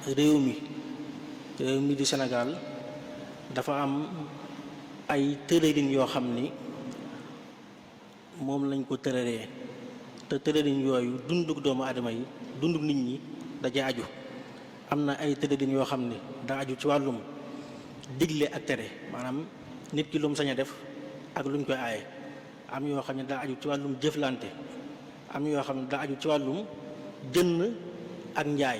réew mi di Sénégal dafa am ay tërërin yoo xam ni moom lañ ko tërëree te tërërin yooyu dunduk doomu aadama yi dunduk nit ñi da cee aju. am na ay tërërin yoo xam ni daa aju ci wàllum digle ak tere, maanaam nit ki lu mu sañ a def ak luñ koy aaye. am yoo xam ne daa aju ci wàllum jëflante, am yoo xam ne daa aju ci wàllum jënd ak njaay.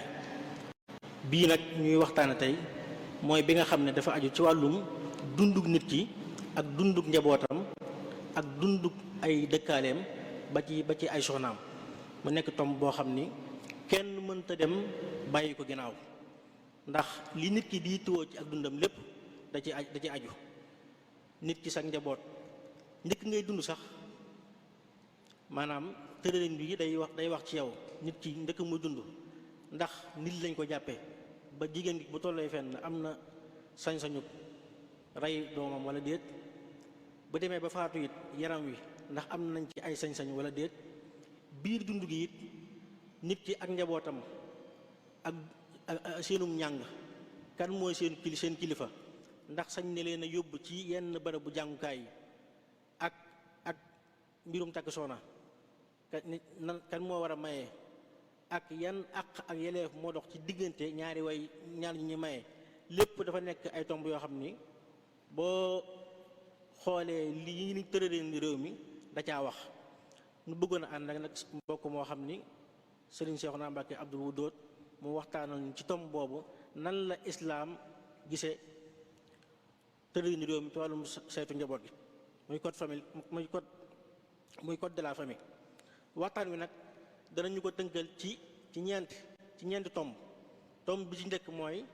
bii nag ñuy waxtaane tey mooy bi nga xam ne dafa aju ci wàllum dunduk nit ki ak dunduk njabootam ak dunduk ay dëkkaaleem ba ci ay soxnaam. mu nekk tomb boo xam ni kenn mënta dem bàyyi ko ginnaaw, ndax li nit ki di tuwoo ci ak dundam lépp da ci aju. nit ki sax njaboot njëkk ngay dund sax, maanaam tërëriñ bi day wax ci yow nit ki ndëkk muy dund ndax nit lañ ko jàppee ba jigéen gi bu tollee fenn am na sañ-sañu rey doomam wala déet. bu demee ba faatu it yaram wi ndax am nañ ci ay sañ-sañ wala déet. biir dund gi it nit ki ak njabootam ak seenum njàng, kan mooy seen kilifa, ndax sañ ne leen a yóbbu ci yenn barabu jàngukaay yi ak mbirum takk soxna, kan moo war a maye ak yan àq ak yeleef moo dox ci diggante ñaar ñi maye. lépp dafa nekk ay tomb yoo xam ni boo xoolee lii ni tërëreen ni réew mi da caa wax. nu bëggoon a ànd ak nag mbokk moo xam ni Serigne Cheikhouna Mbacké Abdoul Wadoud mu waxtaanal ci tomb boobu nan la islaam gisee tërëreen ni réew mi ci wàllum saytu njaboot gi, muy code famille muy code de la famille. waxtaan wi nag danañu ko tënkal ci ñeenti tomb bi ci njëkk mooy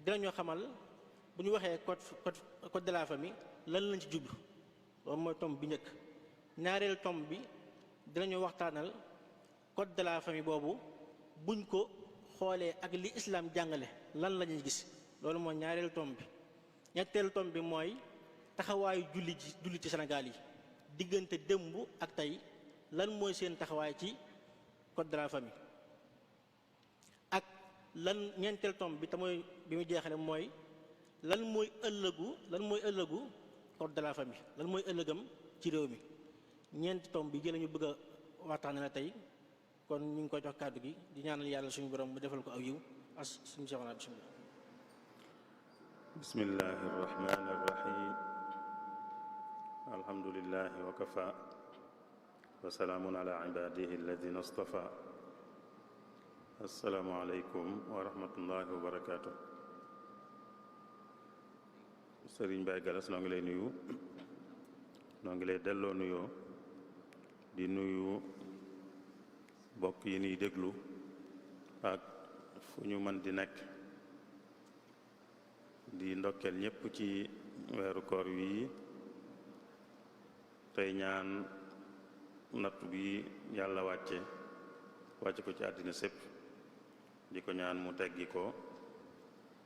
dinañoo xamal bu ñu waxee code de la famille lan lañ ci jublu, loolu mooy tomb bi njëkk. ñaareel tomb bi dinañu waxtaanal code de la famille boobu buñ ko xoolee ak li islam jàngale lan la ñuy gis, loolu mooy ñaareel tomb bi. ñetteel tomb bi mooy taxawaayu julli ci Sénégal yi diggante démb ak tey, lan mooy seen taxawaay ci code de la famille. ak lan ñeenteel tomb bi te mooy bi mu jeexale mooy lan mooy ëllëgu code de la famille, lan mooy ëllëgam ci réew mi. ñeenti tomb bi lañu bëgg a waxtaane na tey, kon ñu ngi koy jox kàddu gi di ñaanal yàlla suñu borom mu defal ko aw yiw suñu Seexuna bismillah. bismillahi irrahmani irrahim alhamdulillahi wa kafa wa salaamun ala ibadihi alladina stafa. assalaamu aleykum wa rahmatullahi wa barakaatu. Sëriñ Baye Galas noo ngi lay nuyu, noo ngi lay delloo nuyoo, di nuyu bokk yi niy déglu ak fu ñu mën di nekk, di ndokkeel ñépp ci weeru koor wi, tey ñaan natt bi yàlla wàcce ko ci àddina sépp, di ko ñaan mu teggi ko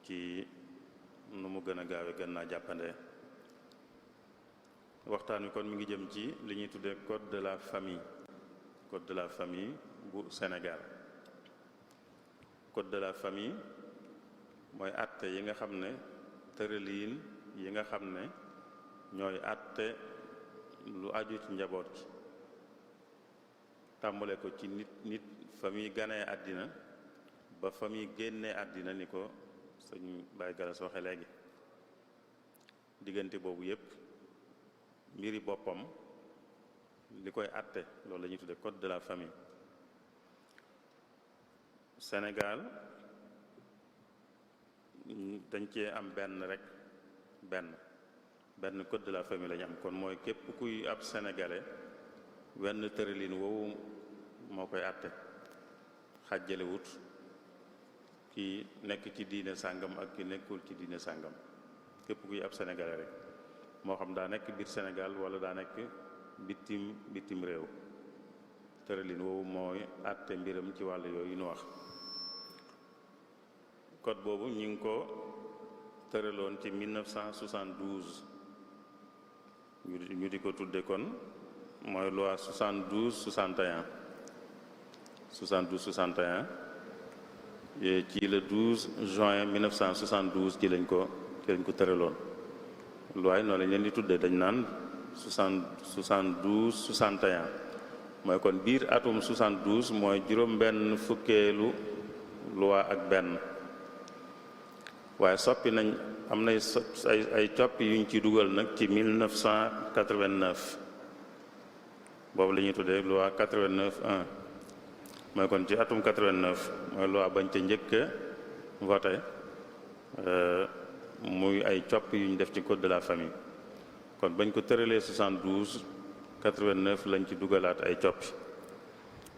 ci nu mu gën a gaawe gën naa jàppande. waxtaan wi kon mi ngi jëm ci li ñuy tuddee code de la famille bu Sénégal. code de la famille mooy àtte yi nga xam ne tërëliin yi nga xam ne ñooy àtte lu aju ci njaboot gi, tàmbale ko ci nit fa muy ganee àddina ba fa muy génnee àddina, ni ko sëñ Baye Galas waxe léegi. diggante boobu yépp mbiri boppam li koy àtte loolu la ñuy tudde code de la famille. Sénégal dañ cee am benn code de la famille la ñu am, kon mooy képp kuy ab sénégalais wenn tëralin woowu moo koy àtte, xàjjalewut ki nekk ci diine sàngam ak ki nekkul ci diine sàngam. képp kuy ab sénégalais rek, moo xam daa nekk biir Sénégal wala daa nekk bitim réew, tëralin woowu mooy àtte mbiram ci wàll yooyu nu wax. code boobu ñu ngi ko tëraloon ci 1972 ñu di ko tudde kon mooy loi 72-61 ci le 12 juin 1972 ci lañ ko tëraloon. loi noonu lañ leen di tuddee, dañ naan 72 61 mooy kon biir atum 72 mooy juróom-benn fukkeelu loi ak benn. waaye soppi nañ am na ay coppi yuñ ci dugal nag ci 1989 boobu la ñuy tuddee loi 89-1 mooy kon ci atum 89 mooy loi bañ ca njëkk a voté muy ay coppi yuñ def ci code de la famille. kon bañ ko tëralee 72 89 lañ ci dugalaat ay coppi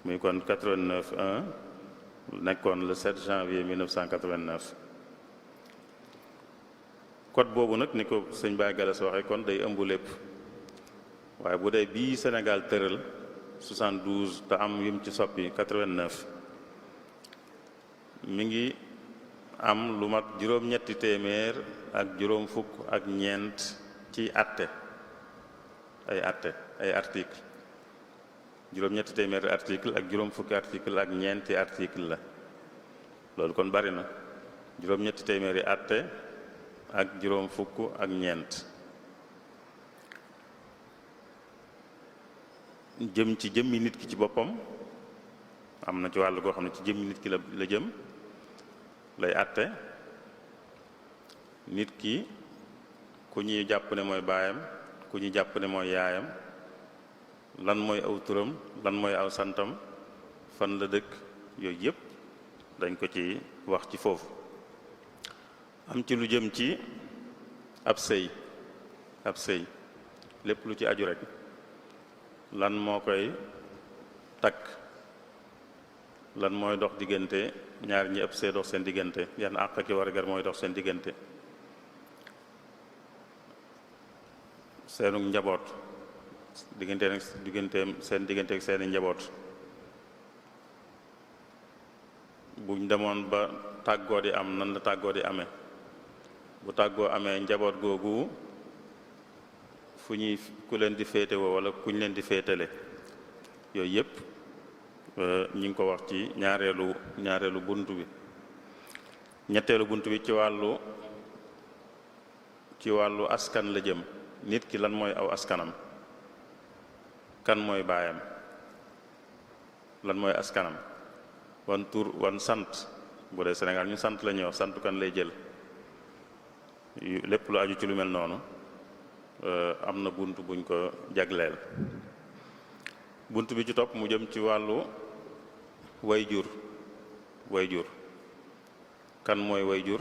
muy kon 89-1 nekkoon le 7 janvier 1989. code boobu nag ni ko sëñ Baye Galas waxee kon day ëmb lépp, waaye bu dee bii Sénégal tëral 72 te am yum ci soppi 89 mi ngi am lu mat juróom-ñetti téeméer ak juróom fukk ak ñeent ci ay article juróom-ñetti téeméeri article ak juróom fukki article ak ñeenti article la. loolu kon bari na, juróom-ñetti téeméeri atte ak juróom fukk ak ñeent. jëm ci jëmmi nit ki ci boppam am na ci wàll goo xam ne ci jëmmi nit ki la jëm lay atte. nit ki ku ñuy jàpp ne mooy baayam, ku ñuy jàpp ne mooy yaayam, lan mooy aw turam, lan mooy aw santam, fan la dëkk, yooyu yëpp dañ ko ci wax ci foofu. am ci lu jëm ci ab sëy lépp lu ci aju rek lan moo koy takk, lan mooy dox diggante ñaar ñi ëpp sëy dox seen diggante, yan àq ki warugar mooy dox seen diggante, seenu njaboot seen diggante ak seeni njaboot. buñ demoon ba tàggoo di am, nan la tàggoo di amee, bu tàggoo amee njaboot googu fu ñuy ku leen di féetewoo wala kuñ leen di féetale, yooyu yëpp ñi ngi ko wax ci ñaareelu bunt bi. ñetteelu bunt bi ci wàllu askan la jëm. nit ki lan mooy aw askanam, kan mooy baayam, lan mooy askanam, wan tur wan sant. bu dee Sénégal ñu sant la ñuy wax, sant kan lay jël. lépp lu aju ci lu mel noonu am na bunt buñ ko jagleel. bunt bi ci topp mu jëm ci wàllu wayjur kan mooy wayjur,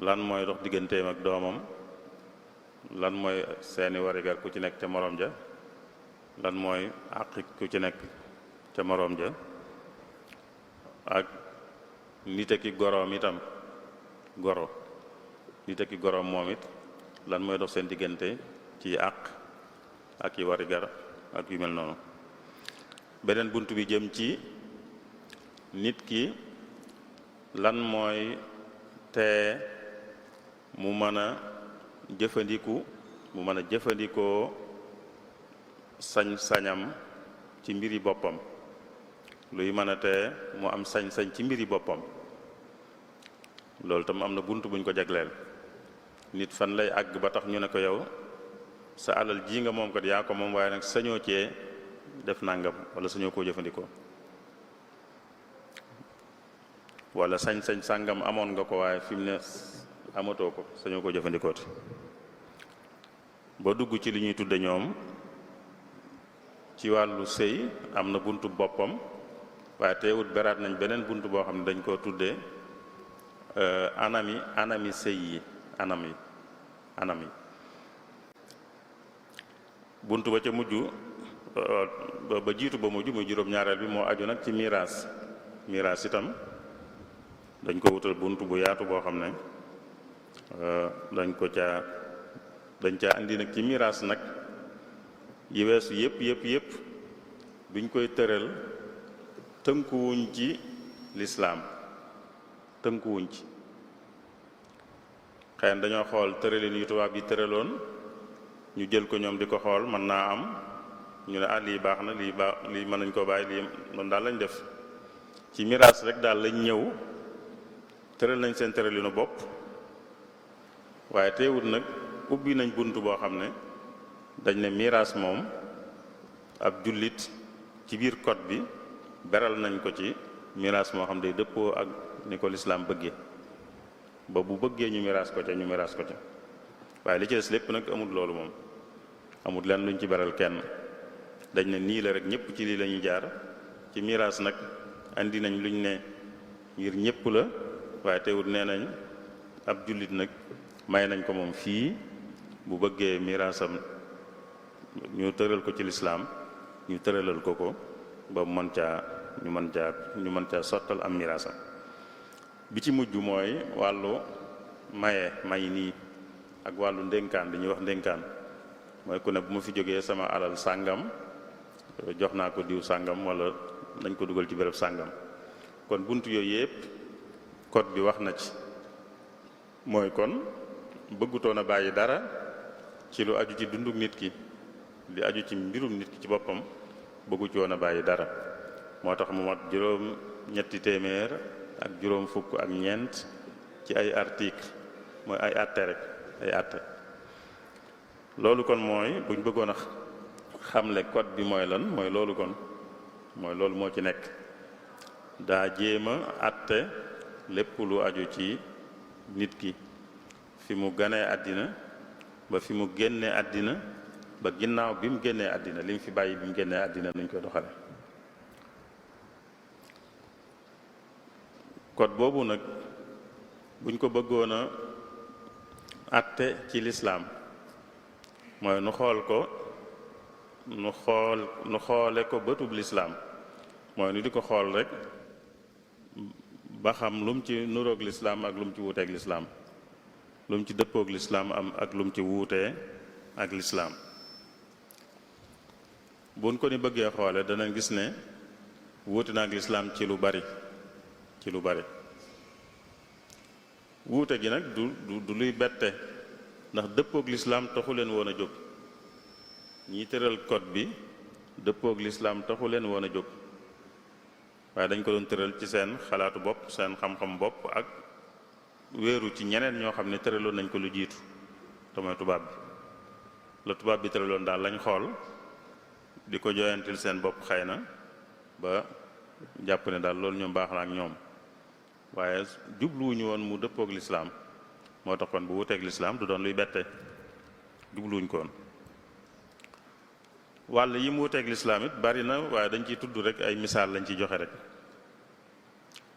lan mooy dox digganteem ak doomam, lan mooy seeni warigar ku ci nekk ca moroom ja, lan mooy àqi ku ci nekk ca moroom ja, ak nit ki goroom itam nit ki goroom moom it lan mooy dox seen diggante ci àq ak yi warigar ak yu mel noonu. beneen bunt bi jëm ci nit ki lan mooy tee mu mën a jëfandikoo sañ-sañam ci mbiri boppam, luy mën a tee mu am sañ-sañ ci mbiri boppam. loolu tam am na bunt buñ ko jagleel. nit fan lay àgg ba tax ñu ne ko yow sa alal ji nga moom kat yaa ko moom, waaye nag sañoo cee def nangam wala sañoo koo jëfandikoo, wala sañ-sañ sàngam amoon nga ko waaye fi mu ne amatoo ko, sañoo koo jëfandikoo te ba dugg ci li ñuy tudde ñoom ci wàllu sëy am na buntu boppam, waaye teewut beraat nañ beneen bunt boo xam ne dañ koo tuddee anami sëy yi anam yi bunt ba ca mujj ba jiitu ba mujj muy juróom-ñaareel bi moo aju nag ci miraas itam dañ ko wutal bunt bu yaatu boo xam ne dañ caa andi nag ci miraas nag yi weesu yëpp duñ koy tëral tënkuwuñ ci lislaam tënkuwuñ ci. xëy na dañoo xool tëralin yu tubaab yi tëraloon ñu jël ko ñoom di ko xool, mën naa am ñu ne lii baax na lii mën nañ ko bàyyi, lii noonu daal lañ def. ci miraas rek daal lañ ñëw tëral nañ seen tëralinu bopp waaye teewul nag ubbi nañ bunt boo xam ne dañ ne miraas moom ab jullit ci biir code bi beral nañ ko ci miraas moo xam day dëppoo ak ni ko lislaam bëggee ba bu bëggee ñu miraas ko ca ñu miraas ko ca waaye li ci des lépp nag amul loolu moom amul lenn luñ ci beral kenn dañ ne nii la rek ñëpp ci lii la ñuy jaar ci miraas nag andi nañ luñ ne ngir ñëpp la waaye teewul nee nañ ab jullit nag may nañ ko moom fii bu bëggee miraasam ñu tëral ko ci lislaam ñu tëralal ko ko ba mën caa ñu mën caa sottal am miraasam bi ci mujj mooy wàllu may nii ak wàllu ndénkaan li ñuy wax ndénkaan mooy ku ne bu ma fi jógee sama alal sàngam jox naa ko diw sàngam wala nañ ko dugal ci béréb sàngam kon bunt yooyu yëpp code bi wax na ci mooy kon bëggutoon a bàyyi dara ci lu aju ci dunduk nit ki li aju ci mbirum nit ki ci boppam bëggu ci woon a bàyyi dara moo tax mu mat juróom ñetti téeméer ak juróom fukk ak ñeent ci ay article mooy ay atte rek ay atte loolu kon mooy buñ bëggoon a xamle code bi mooy lan mooy loolu kon mooy loolu moo ci nekk daa jéema atte lépp lu aju ci nit ki fi mu ganee àddina ba fi mu génnee àddina ba ginnaaw bi mu génnee àddina li mu fi bàyyi bi mu génnee àddina nuñ koy doxale code boobu nag buñ ko bëggoon a atte ci lislaam mooy nu xoole ko bëtub lislaam mooy nu di ko xool rek ba xam lu mu ci nuroog lislaam ak lu mu ci wuuteeg lislaam lu mu ci dëppoog lislaam am ak lu mu ci wuutee ak lislaam buñ ko ni bëggee xoole danañ gis ne wuute na ak lislaam ci lu bari wuute gi nag du luy bette ndax dëppoog lislaam taxu leen woon a jóg ñi tëral code bi dëppoog lislaam taxu leen woon a jóg waaye dañ ko doon tëral ci seen xalaatu bopp seen xam-xam bopp ak wéeru ci ñeneen ñoo xam ne tëraloon nañ ko lu jiitu te mooy tubaab bi la tubaab bi tëraloon daal lañ xool di ko joyantil seen bopp xëy na ba jàpp ne daal loolu ñoom baax na ak ñoom waaye jubluwuñu woon mu dëppoog lislaam moo tax kon bu wuteeg lislaam du doon luy bette jubluwuñ ko woon wàll yi mu wuteeg lislaam it bari na waaye dañ ciy tudd rek ay misaal lañ ciy joxe rek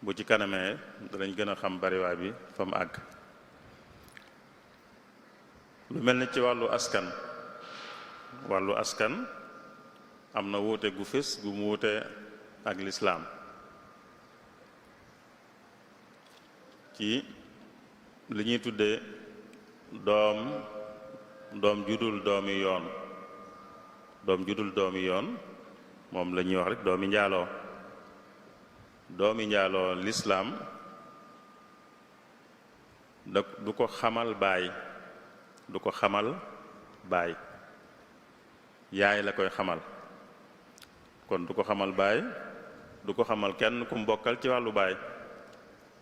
bu ci kanamee danañ gën a xam bariwaay bi fa mu àgg lu mel ni ci wàllu askan am na wuute gu fés gu mu wuute ak lislaam ci li ñuy tuddee doom judul doomi yoon moom la ñuy wax rek doomi njaaloo lislaam du ko xamal baay yaay la koy xamal kon du ko xamal baay du ko xamal kenn ku mbokkal ci wàllu baay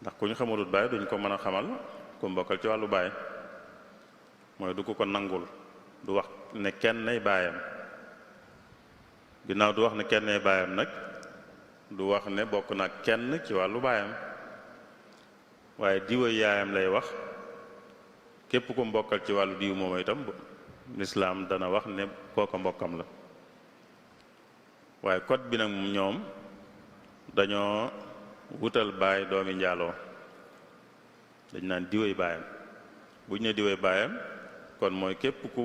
ndax ku ñu xamalut baay duñ ko mën a xamal ku mbokkal ci wàllu baay mooy du ko nangul du wax ne kenn nay baayam ginnaaw du wax ne kenn nay baayam nag du wax ne bokk na kenn ci wàllu baayam waaye diwa yaayam lay wax képp ku mbokkal ci wàllu diw moom itam lislaam dana wax ne kooka mbokkam la waaye code bi nag ñoom dañoo wutal baay doomi njaaloo dañ naan diwéy baayam bu ñu ne diwéy baayam kon mooy képp ku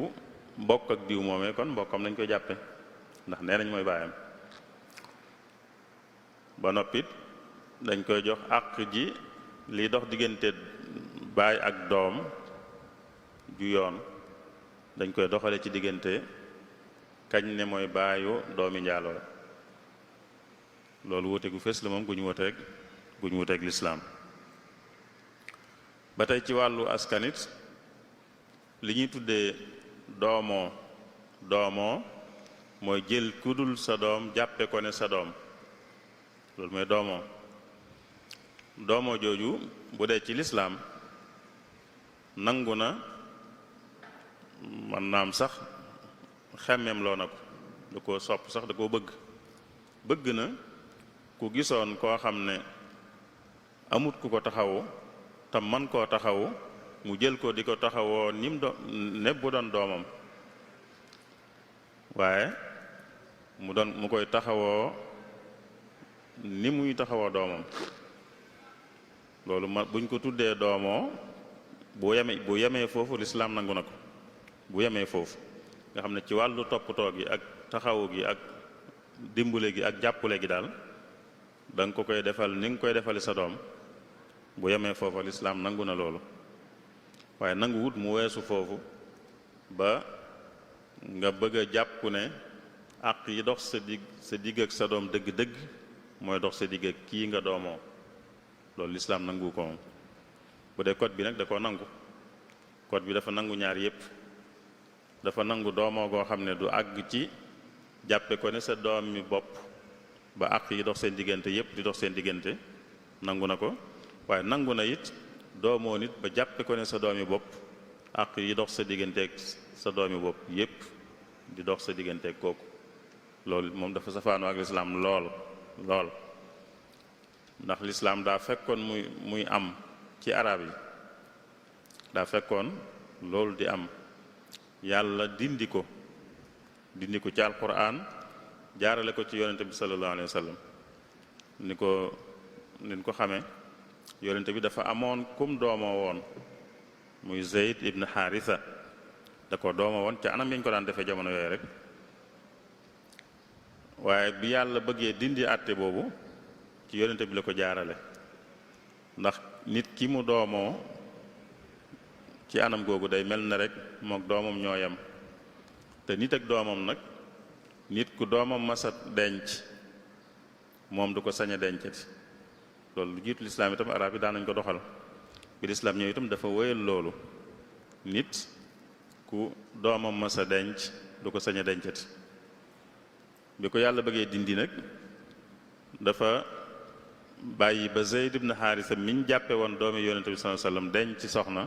mbokk ak diw moomee kon mbokkam lañ koy jàppe ndax nee nañ mooy baayam ba noppit dañ koy jox àq ji li dox diggante baay ak doom ju yoon dañ koy doxale ci diggante kañ ne mooy baayu doomi njaaloo loolu wuute gu fés la moom gu ñu wuteeg lislaam ba tey ci wàllu askanit li ñuy tuddee doomoo mooy jël kudul sa doom jàppe ko ne sa doom loolu mooy doomoo doomoo jooju bu dee ci lislaam nangu na man naam sax xemmeem loo na ko da koo sopp sax da koo bëgg na ku gisoon koo xam ne amut ku ko taxawu tam man koo taxawu mu jël ko di ko taxawoo nim bu doon doomam waaye mu koy taxawoo ni muy taxawoo doomam loolu buñ ko tuddee doomoo bu yemee foofu lislaam nangu na ko bu yemee foofu nga xam ne ci wàllu toppatoo gi ak taxawu gi ak dimbule gi ak jàppule gi daal da nga ko koy defal ni nga koy defali sa doom bu yemee foofu lislaam nangu na loolu waaye nangu wut mu weesu foofu ba nga bëgg a jàpp ne àq yi dox sa digg ak sa doom dëgg-dëgg mooy dox sa digg ak kii nga doomoo loolu lislaam nangu ko moom bu dee code bi nag da koo nangu code bi dafa nangu ñaar yépp dafa nangu doomoo goo xam ne du àgg ci jàppe ko ne sa doom mi bopp ba àq yi dox seen diggante yépp di dox seen diggante nangu na ko waaye nangu na it doomoo nit ba jàppe ko ne sa doomi bopp àq yi dox sa digganteeg sa doomi bopp yépp di dox sa digganteeg kooku loolu moom dafa safaanoo ak lislaam lool ndax lislaam daa fekkoon muy am ci arab yi daa fekkoon loolu di am yàlla dindi ko ci alquran jaarale ko ci yonente bi sallallahu alayhi wa sallam nin ko xamee yonente bi dafa amoon kum doomoo woon muy Zayd ibn Haritha da ko doomoo woon ca anam yañ ko daan defee jamono yooyu rek waaye bi yàlla bëggee dindi àtte boobu ci yonente bi la ko jaarale ndax nit ki mu doomoo ci anam googu day mel na rek mook doomam ñoo yem te nit ak doomam nag nit ku doomam masa denc moom du ko sañ a dencati loolu lu jiitu lislaam itam arab yi daan nañ ko doxal bi lislaam ñëw itam dafa wéyal loolu nit ku doomam masa denc du ko sañ a dencati bi ko yàlla bëggee dindi nag dafa bàyyi ba Zayd ibn Haarisa miñ jàppe woon doomi yonente bi sallallahu alayhi wasallam denc ci soxna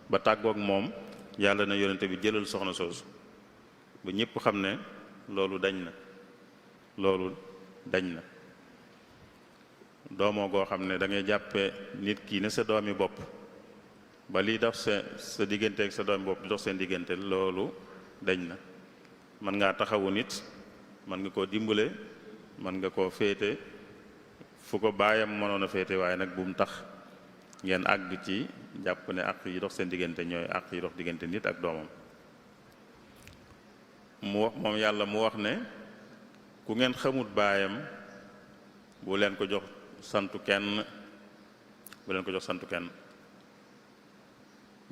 ba tàggoog moom yàlla na yonente bi jëlal soxna soosu ba ñépp xam ne loolu dañ na doomoo goo xam ne da ngay jàppe nit kii ne sa doomi bopp ba liy dox sa diggante ak sa doomi bopp di dox seen diggante loolu dañ na mën ngaa taxawu nit mën nga koo dimbale mën nga koo féete fu ko baayam mënoon a féete waaye nag bu mu tax ngeen àgg ci jàpp ne àq yi dox seen diggante ñooy àq yi dox diggante nit ak doomam moom yàlla mu wax ne ku ngeen xamut baayam bu leen ko jox santu kenn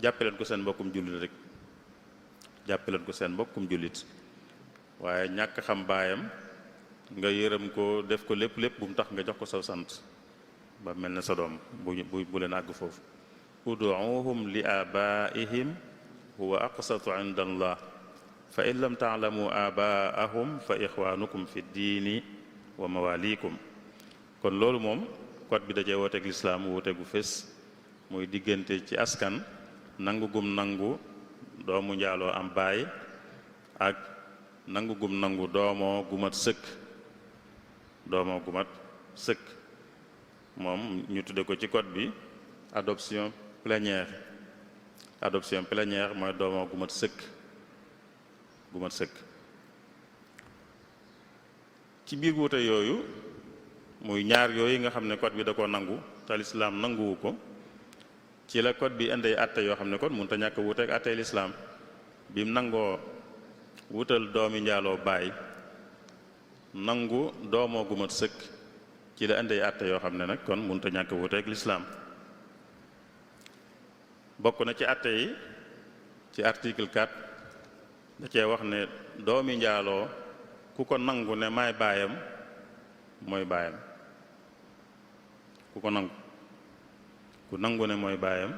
jàppe leen ko seen mbokkum jullit rek jàppe leen ko seen mbokkum jullit waaye ñàkk xam baayam nga yërëm ko def ko lépp bu mu tax nga jox ko saw sant ba mel ne sa doom bu leen àgg foofu uduuhum li abaihim huwa aqsatu inda allah fa in lam taalamu abaahum fa ixwanukum fi diini wa mawalikum kon loolu moom code bi dajee wooteeg lislaam woote gu fés muy diggante ci askan nangu gum nangu doomu njaaloo am baay ak nangu gum nangu doomoo gu mat sëkk moom ñu tudde ko ci code bi adoption plénière mooy doomoo gu mat sëkk ci biir wuute yooyu muy ñaar yooyu nga xam ne code bi da koo nangu te lislaam nanguwu ko ci la code bi indee atte yoo xam ne kon mënut a ñàkk wuuteeg attey lislaam bi mu nangoo wutal doomi njaaloo baay nangu doomoo gu mat sëkk ci la indee atte yoo xam ne nag kon mënut a ñàkk wuuteeg lislaam bokk na ci atte yi ci article 4 da cee wax ne doomi njaaloo ku ko nangu ne maay baayam mooy baayam ku nangu ne mooy baayam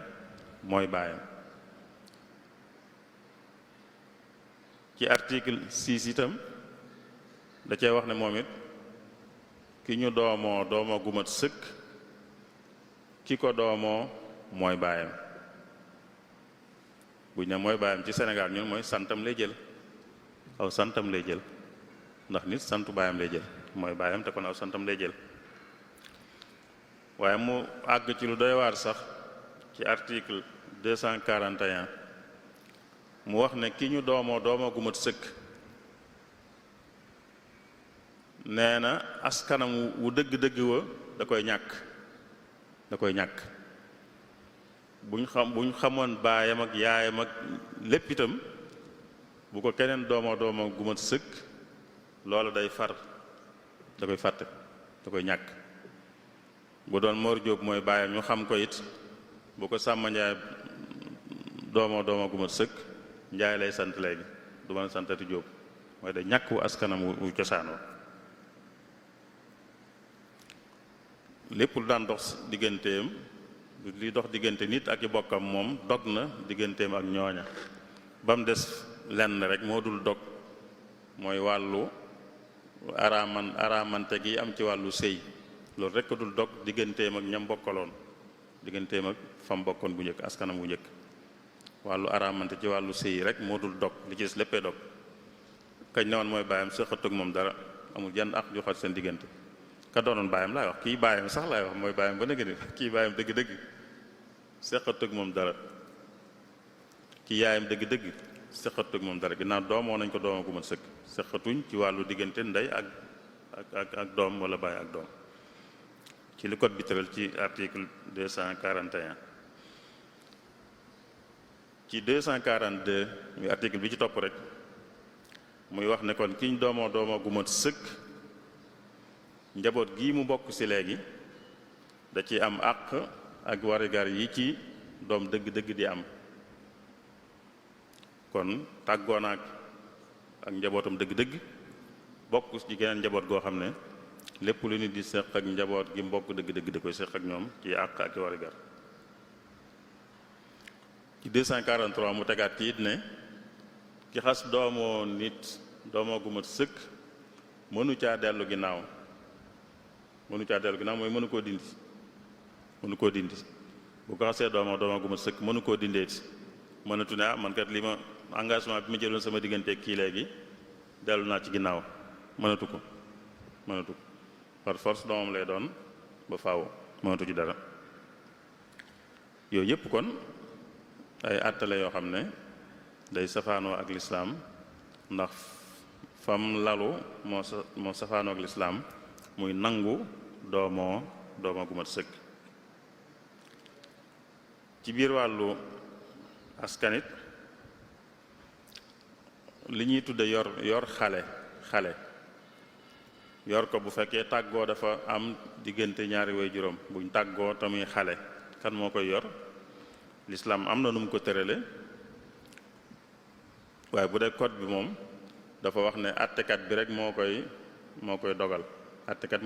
ci article 6 itam da cee wax ne moom it ki ñu doomoo gu mat sëkk ki ko doomoo mooy baayam. buñ ne mooy baayam ci Sénégal ñun mooy santam lay jël, aw santam lay jël, ndax nit santu baayam lay jël, mooy baayam te kon aw santam lay jël. waaye mu àgg ci lu doy waar sax ci article 241 mu wax ne ki ñu doomoo gu mat sëkk nee na askanam wu dëgg-dëgg wa da koy ñàkk buñ xamoon baayam ak yaayam ak lépp itam bu ko keneen doomoo gu mat sëkk loolu day far da koy fàtte da koy ñàkk. bu doon Mor Jóob mooy baayam ñu xam ko it bu ko Sàmba Njaay doomoo gu mat sëkk Njaay lay sant léegi du mën a santati Jóob mooy day ñàkk wu askanam wu cosaanoo. lépp lu daan dox digganteem li dox diggante nit ak i bokkam moom dog na digganteem ak ñooña ba mu des lenn rek moo dul dog mooy wàllu araamante gi am ci wàllu sëy loolu rek ko dul dog digganteem ak ñam bokkaloon digganteem ak fam bokkoon bu njëkk askanam bu njëkk wàllu araamante ci wàllu sëy rek moo dul dog li ci des léppee dog kañ ne woon mooy baayam sëqatug moom dara amul jenn ak joxat seen diggante ka doonoon baayam laay wax kii baayam sax laay wax mooy baayam ba nëgg ni kii baayam dëgg-dëgg seqatug moom dara kii yaayam dëgg-dëgg seqatug moom dara ginnaaw doomoo nañ ko dooma gu mat sëkk seqatuñ ci wàllu diggante ndey ak doom wala baay ak doom ci li code bi tëral ci article 241 ci 242 muy article bi ci topp rek muy wax ne kon kiñ doomoo gu mat sëkk njaboot gii mu bokk ci léegi da ci am àq ak warigar yi ci doom dëgg-dëgg di am kon tàggoon ak njabootam dëgg-dëgg bokk ci geneen njaboot goo xam ne lépp lu nit di seq ak njaboot gi mbokk dëgg-dëgg da koy seq ak ñoom ci àq ak warigar. ci 243 mu tegaat ci it ne ki xas doomoo nit doomoo gu mat sëkk mënu caa dellu ginnaaw mooy mënu koo dindi bu ko xasee doomoo gu mat sëkk mënu koo dindeeti mënatu ne man kat li ma engagement bi ma jëloon sama diggante kii léegi dellu naa ci ginnaaw mënatu ko par force doomam lay doon ba faaw mënatu ci dara. yooyu yëpp kon ay àttale yoo xam ne day safaanoo ak lislaam ndax fam lalu moo safaanoo ak lislaam muy nangu doomoo gu mat sëkk. ci biir wàllu askanit li ñuy tudde yor xale yor ko bu fekkee tàggoo dafa am diggante ñaari way juróom buñ tàggoo tamuy xale kan moo koy yor lislaam am na nu mu ko tërale waaye bu dee code bi moom dafa wax ne àttekat bi rek moo koy dogal àttekat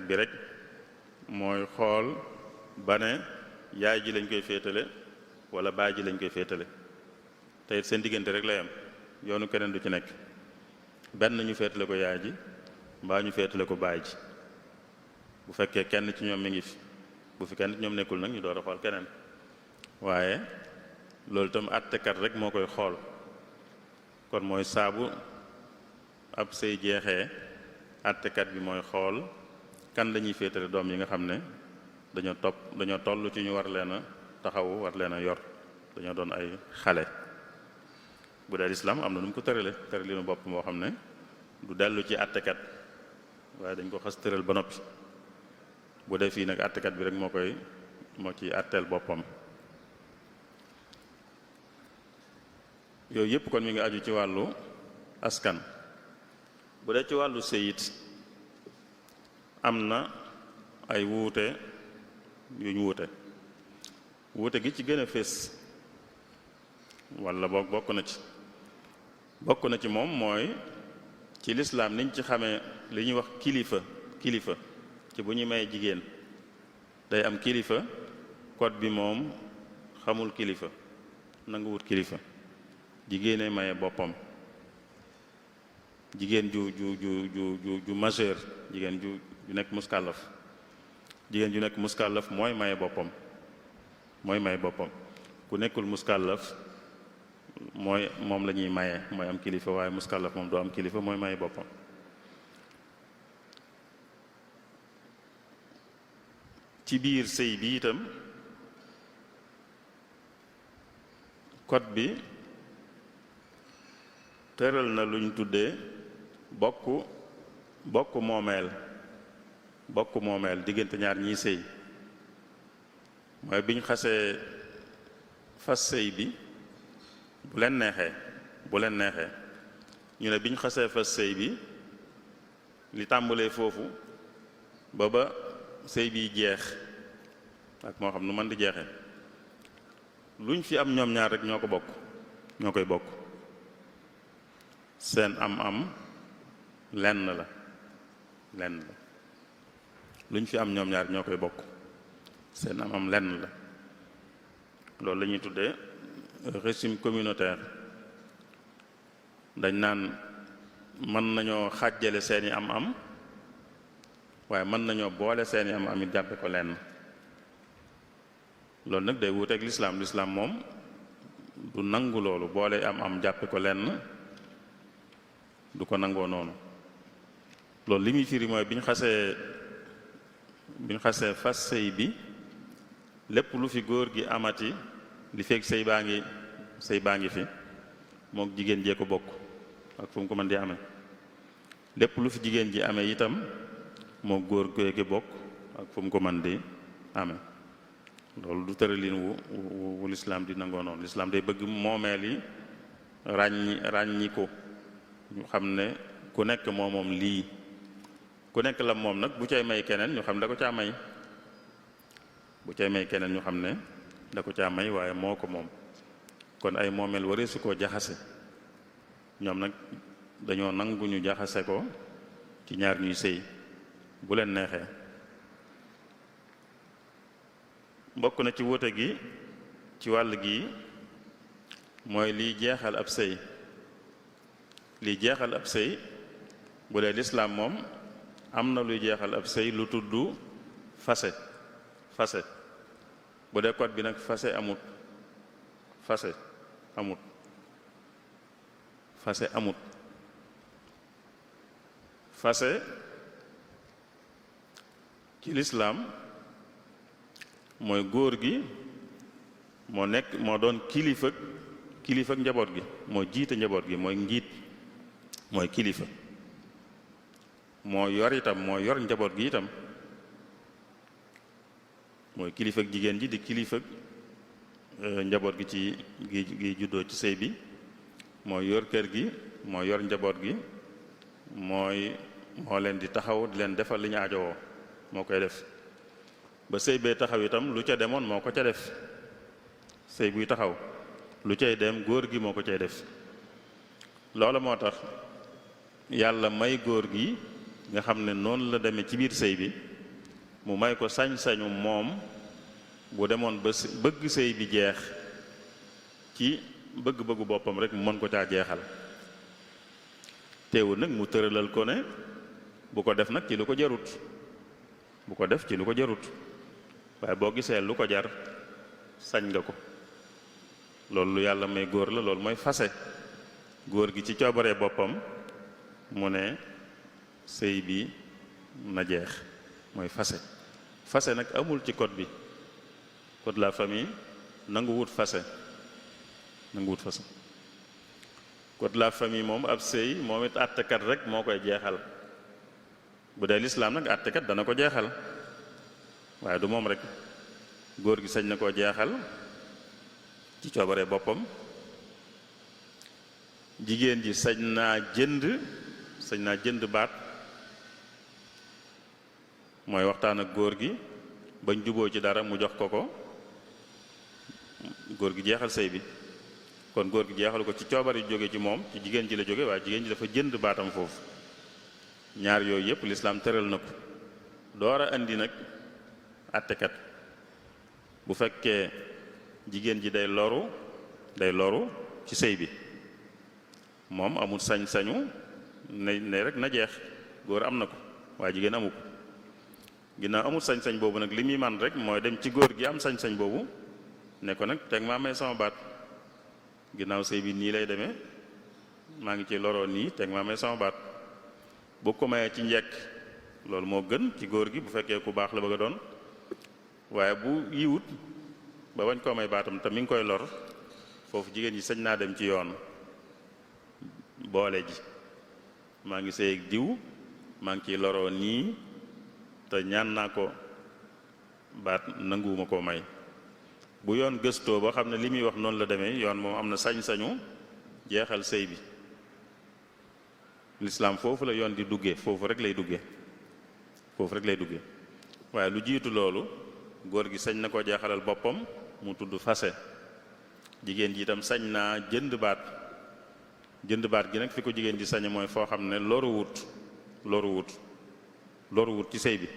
bi rek mooy xool ba ne yaay ji lañ koy féetale wala baay ji lañ koy féetale te it seen diggante rek lay am yoonu keneen du ci nekk benn ñu féetale ko yaay ji mbaa ñu féetale ko baay ji bu fekkee kenn ci ñoom mi ngi fi bu fi kenn ci ñoom nekkul nag ñu door a xool keneen waaye loolu itam àttekat rek moo koy xool kon mooy saabu ab sëy jeexee àttekat bi mooy xool kan lañuy féetale doom yi nga xam ne dañoo toll ci ñu war leen a taxawu war leen a yor dañoo doon ay xale. bu dee lislaam am na nu mu ko tëralinu bopp moo xam ne du dellu ci àttekat waaye dañ ko xas tëral ba noppi bu dee fii nag àttekat bi rek moo ci àtteel boppam. yooyu yëpp kon mi ngi aju ci wàllu askan. bu dee ci wàllu sëyit am na ay wuute yu ñu wuute gi ci gën a fés walla bokk na ci moom mooy ci lislaam niñ ci xamee li ñuy wax kilifa ci bu ñu may jigéen day am kilifa code bi moom xamul kilifa nanguwut kilifa jigéene maye boppam jigéen ju majeur jigéen ju nekk muskàllaf jigéen ju nekk muskàllaf mooy maye boppam ku nekkul muskàllaf moom la ñuy maye mooy am kilifa, waaye muskàllaf moom doo am kilifa, mooy maye boppam. ci biir sëy bi itam code bi tëral na luñ tuddee bokk moomeel diggante ñaar ñiy sëy. mooy biñ xasee fas sëy bi bu leen neexee ñu ne biñ xasee fas sëy bi li tàmbalee foofu ba sëy bi jeex ak moo xam nu mën di jeexe luñ fi am ñoom ñaar rek ñoo koy bokk seen am lenn la luñ fi am ñoom ñaar ñoo koy bokk seen am lenn la. loolu la ñuy tuddee régime communautaire. dañ naan mën nañoo xàjjale seeni am waaye mën nañoo boole seeni am it jàppe ko lenn. loolu nag day wuuteeg lislaam moom du nangu loolu boole am jàppe ko lenn du ko nangoo noonu. loolu li muy firi mooy biñ xasee fas sëy bi lépp lu fi góor gi amati li fekk sëy baa ngi fi mook jigéen jee ko bokk ak fu mu ko mën di amee. lépp lu fi jigéen ji amee itam mook góor gee ki bokk ak fu mu ko mën di amee. loolu du tëralin wu lislaam di nangoo noonu. lislaam day bëgg moomeel yi ràññi ko ñu xam ne ku nekk moom lii ku nekk la moom nag bu cay may keneen ñu xam ne da ko caa may ñu xam ne da ko caa may waaye moo ko moom. kon ay moomeel waree su koo jaxase ñoom nag dañoo nangu ñu jaxase ko ci ñaar ñuy sëy bu leen neexee. bokk na ci wóote gi ci wàll gi mooy liy jeexal ab sëy bu dee lislaam moom am na luy jeexal ab sëy lu tudd fase bu dee code bi nag fase amut fase ci lislaam mooy góor gi moo doon kilifa njaboot gi, moo jiite njaboot gi, mooy njiit, mooy kilifa, moo yor njaboot gi itam. mooy kilifa jigéen ji di kilifa njaboot gi ci gi juddoo ci sëy bi, moo yor kër gi, moo yor njaboot gi, moo leen di taxaw di leen defal li ñu aajowoo, moo koy def. ba sëy bee taxaw itam lu ca demoon moo ko ca def. sëy buy taxaw lu cay dem góor gi moo ko cay def. loola moo tax yàlla may góor gi nga xam ne noonu la demee ci biir sëy bi mu may ko sañ-sañu moom bu demoon ba bëgg sëy bi jeex ci bëgg-bëggu boppam rek mu mën ko caa jeexal. teewul nag mu tëralal ko ne bu ko def nag ci lu ko jarut waaye boo gisee lu ko jar sañ nga ko. loolu lu yàlla may góor la, loolu mooy fase. góor gi ci coobaree boppam mu ne sëy bi na jeex, mooy fase nag amul ci code bi. code de la famille nangu wut fase. code de la famille moom ab sëy moom it àttekat rek moo koy jeexal. bu dee lislaam nag àttekat dana ko jeexal waaye du moom rek. góor gi sañ na koo jeexal ci coobaree boppam. jigéen ji sañ naa jënd baat, mooy waxtaan ak góor gi bañ juboo ci dara mu jox ko góor gi jeexal sëy bi. kon góor gi jeexal ko ci coobare jóge ci moom, ci jigéen ji la jóge, waaye jigéen ji dafa jënd baatam foofu. ñaar yooyu yëpp lislaam tëral na ko. door a indi nag àttekat. bu fekkee jigéen ji day loru ci sëy bi, moom amul sañ-sañu ne rek na jeex. góor am na ko waaye jigéen amu ko. ginnaaw amul sañ-sañ boobu nag li muy man rek mooy dem ci góor gi am sañ-sañ boobu ne ko nag teg maa may sama baat ginnaaw sëy bi nii lay demee maa ngi ci loroo nii teg maa may sama baat bu ko mayee ci njekk loolu moo gën ci góor gi bu fekkee ku baax la bëgg a doon waaye bu yiwut ba bañ koo may baatam te mi ngi koy lor foofu jigéen ji sañ naa dem ci yoon boole ji maa ngi sëy ak diw maa ngi ciy loroo nii te ñaan naa ko baat nanguwuma koo may bu yoon gëstoo ba xam ne li muy wax noonu la demee yoon moom am na sañ-sañu jeexal sëy bi lislaam foofu la yoon di duggee foofu rek lay duggee foofu rek lay duggee waaye lu jiitu loolu góor gi sañ na ko jeexalal boppam mu tudd fase jigéen ji itam sañ naa jënd baat gi nag fi ko jigéen ji sañe mooy foo xam ne loruwut ci sëy bi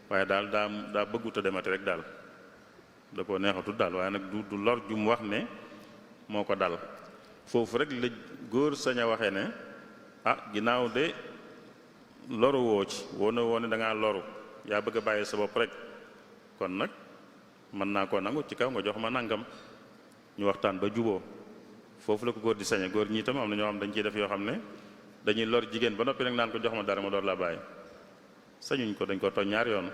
waaye daal daa bëggut a demati rek daal da ko neexatul daal waaye nag du lor ju mu wax ne moo ko dal foofu rek la góor sañ a waxee ne ginnaaw de loru woo ci woone da ngaa loru yaa bëgg a bàyyi sa bopp rek kon nag mën naa koo nangu ci kaw nga jox ma nangam ñu waxtaan ba juboo foofu la ko góor di sañe góor ñi itam am na ñoo xam dañ ciy def yoo xam ne dañuy lor jigéen ba noppi nag naan ko jox ma dara ma door laa bàyyi sañuñ ko dañ ko tooñ ñaar yoon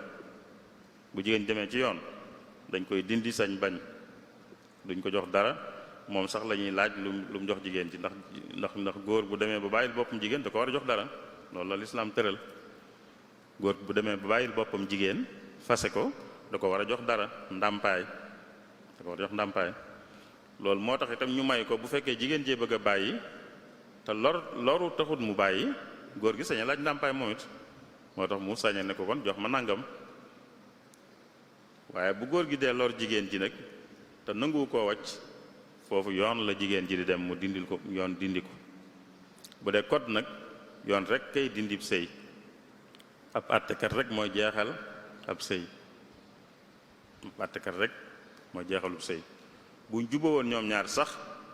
bu jigéen demee ci yoon dañ koy dindi sañ bañ duñ ko jox dara moom sax la ñuy laaj lu mu jox jigéen ci ndax góor bu demee ba bàyyil boppam jigéen da ko war a jox dara loolu la lislaam tëral góor bu demee ba bàyyil boppam jigéen fase ko da ko war a jox dara ndàmpaay da ko war a jox ndàmpaay loolu moo tax itam ñu may ko bu fekkee jigéen jee bëgg a bàyyi te loru taxut mu bàyyi góor gi sañ a laaj ndàmpaay moom it moo tax mu sañe ne ko kon jox ma nangam waaye bu góor gi dee lor jigéen ji nag te nanguwu koo wàcc foofu yoon la jigéen ji di dem mu dindil ko yoon dindi ko bu dee code nag yoon rek kay dindib sëy ab àttekat rek mooy jeexal ab sëy ab àttekat rek mooy jeexalub sëy buñ juboo woon ñoom ñaar sax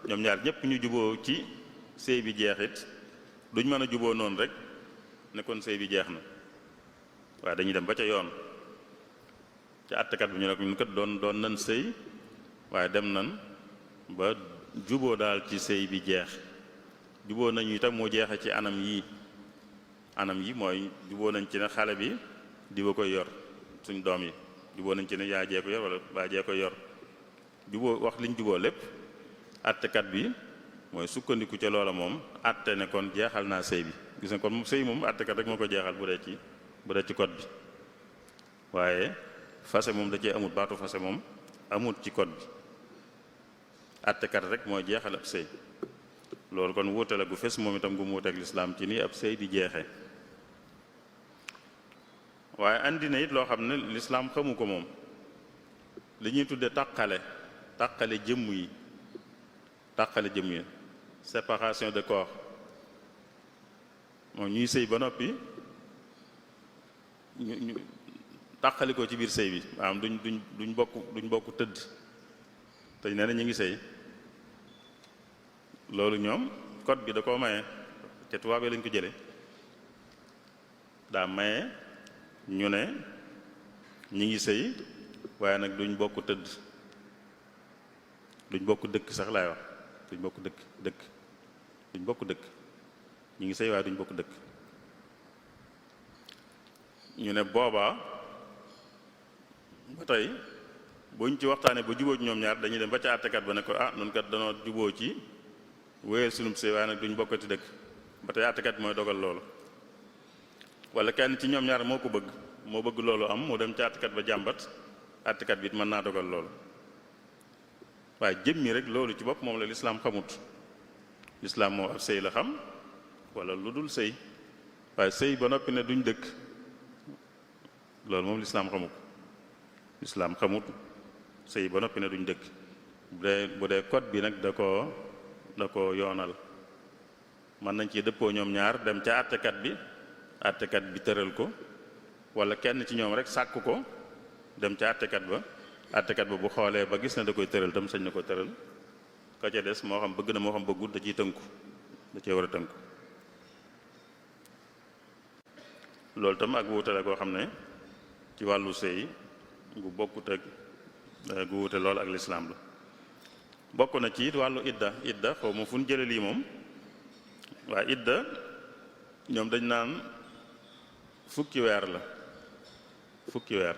ñoom ñaar ñëpp ñu juboo ci sëy bi jeexit duñ mën a juboo noonu rek ne kon sëy bi jeex na waaye dañuy dem ba ca yoon ca àttekat bi ñu ne ko ñun kat doon nan sëy waaye dem nan ba juboo daal ci sëy bi jeex juboo nañu itam moo jeexe ci anam yi mooy juboo nañ ci ne xale bi di ba koy yor suñ doom yi juboo nañ ci ne yaa jee ko yor wala baa jee koy yor juboo wax liñ juboo lépp àttekat bi mooy sukkandiku ca loola moom àtte ne kon jeexal naa sëy bi gis nga kon sëy moom àttekat rek moo ko jeexal bu dee ci code bi waaye fase moom da cee amut baatu fase moom amut ci code bi àttekat rek mooy jeexal ab sëy loolu kon wuute la gu fes moom itam gu mu wuuteeg lislaam ci ni ab sëy di jeexe waaye andi na it loo xam ne lislaam xamu ko moom li ñuy tudde tàqale jëmm yi séparation de corps moom ñuy sëy ba noppi ñu tàqali ko ci biir sëy bi maanaam duñ bokk tëdd te nee na ñu ngi sëy loolu ñoom code bi da koo maye te tubaab yi lañ ko jële daa maye ñu ne ñi ngi sëy waaye nag duñ bokk tëdd duñ bokk dëkk sax laay wax duñ bokk dëkk ñi ngi sëy waaye duñ bokk dëkk ñu ne boobaa ba tey buñ ci waxtaanee ba juboo ci ñoom ñaar dañuy dem ba ca àttekat ba ne ko nun kat danoo juboo ci wéyal sunub sëy waaye nag duñ bokkati dëkk ba tey àttekat bi mooy dogal loolu wala kenn ci ñoom ñaar moo bëgg loolu am mu dem ca àttekat ba jàmbat àttekat bi it mën naa dogal loolu waaye jëmmi rek loolu ci bopp moom la lislaam xamut lislaam moo ab sëy la xam wala lu dul sëy waaye sëy ba noppi ne duñ dëkk loolu moom lislaam xamut sëy ba noppi ne duñ dëkk bu dee code bi nag da ko yoonal mën nañ ci dëppoo ñoom ñaar dem ca àttekat bi tëral ko wala kenn ci ñoom rek sàkk ko dem ca àttekat ba bu xoolee ba gis na da koy tëral tam sañ na ko tëral ka ca des moo xam bëgg na moo xam bëggut da ciy tënku da cee war a tënku loolu tam ak wuute la koo xam ne ci wàllu sëy gu bokkut ak gu wute lool ak lislaam la. bokk na ci it wàllu idda xaw ma fu ñu jële lii moom waaye idda ñoom dañ naan fukki weer la, fukki weer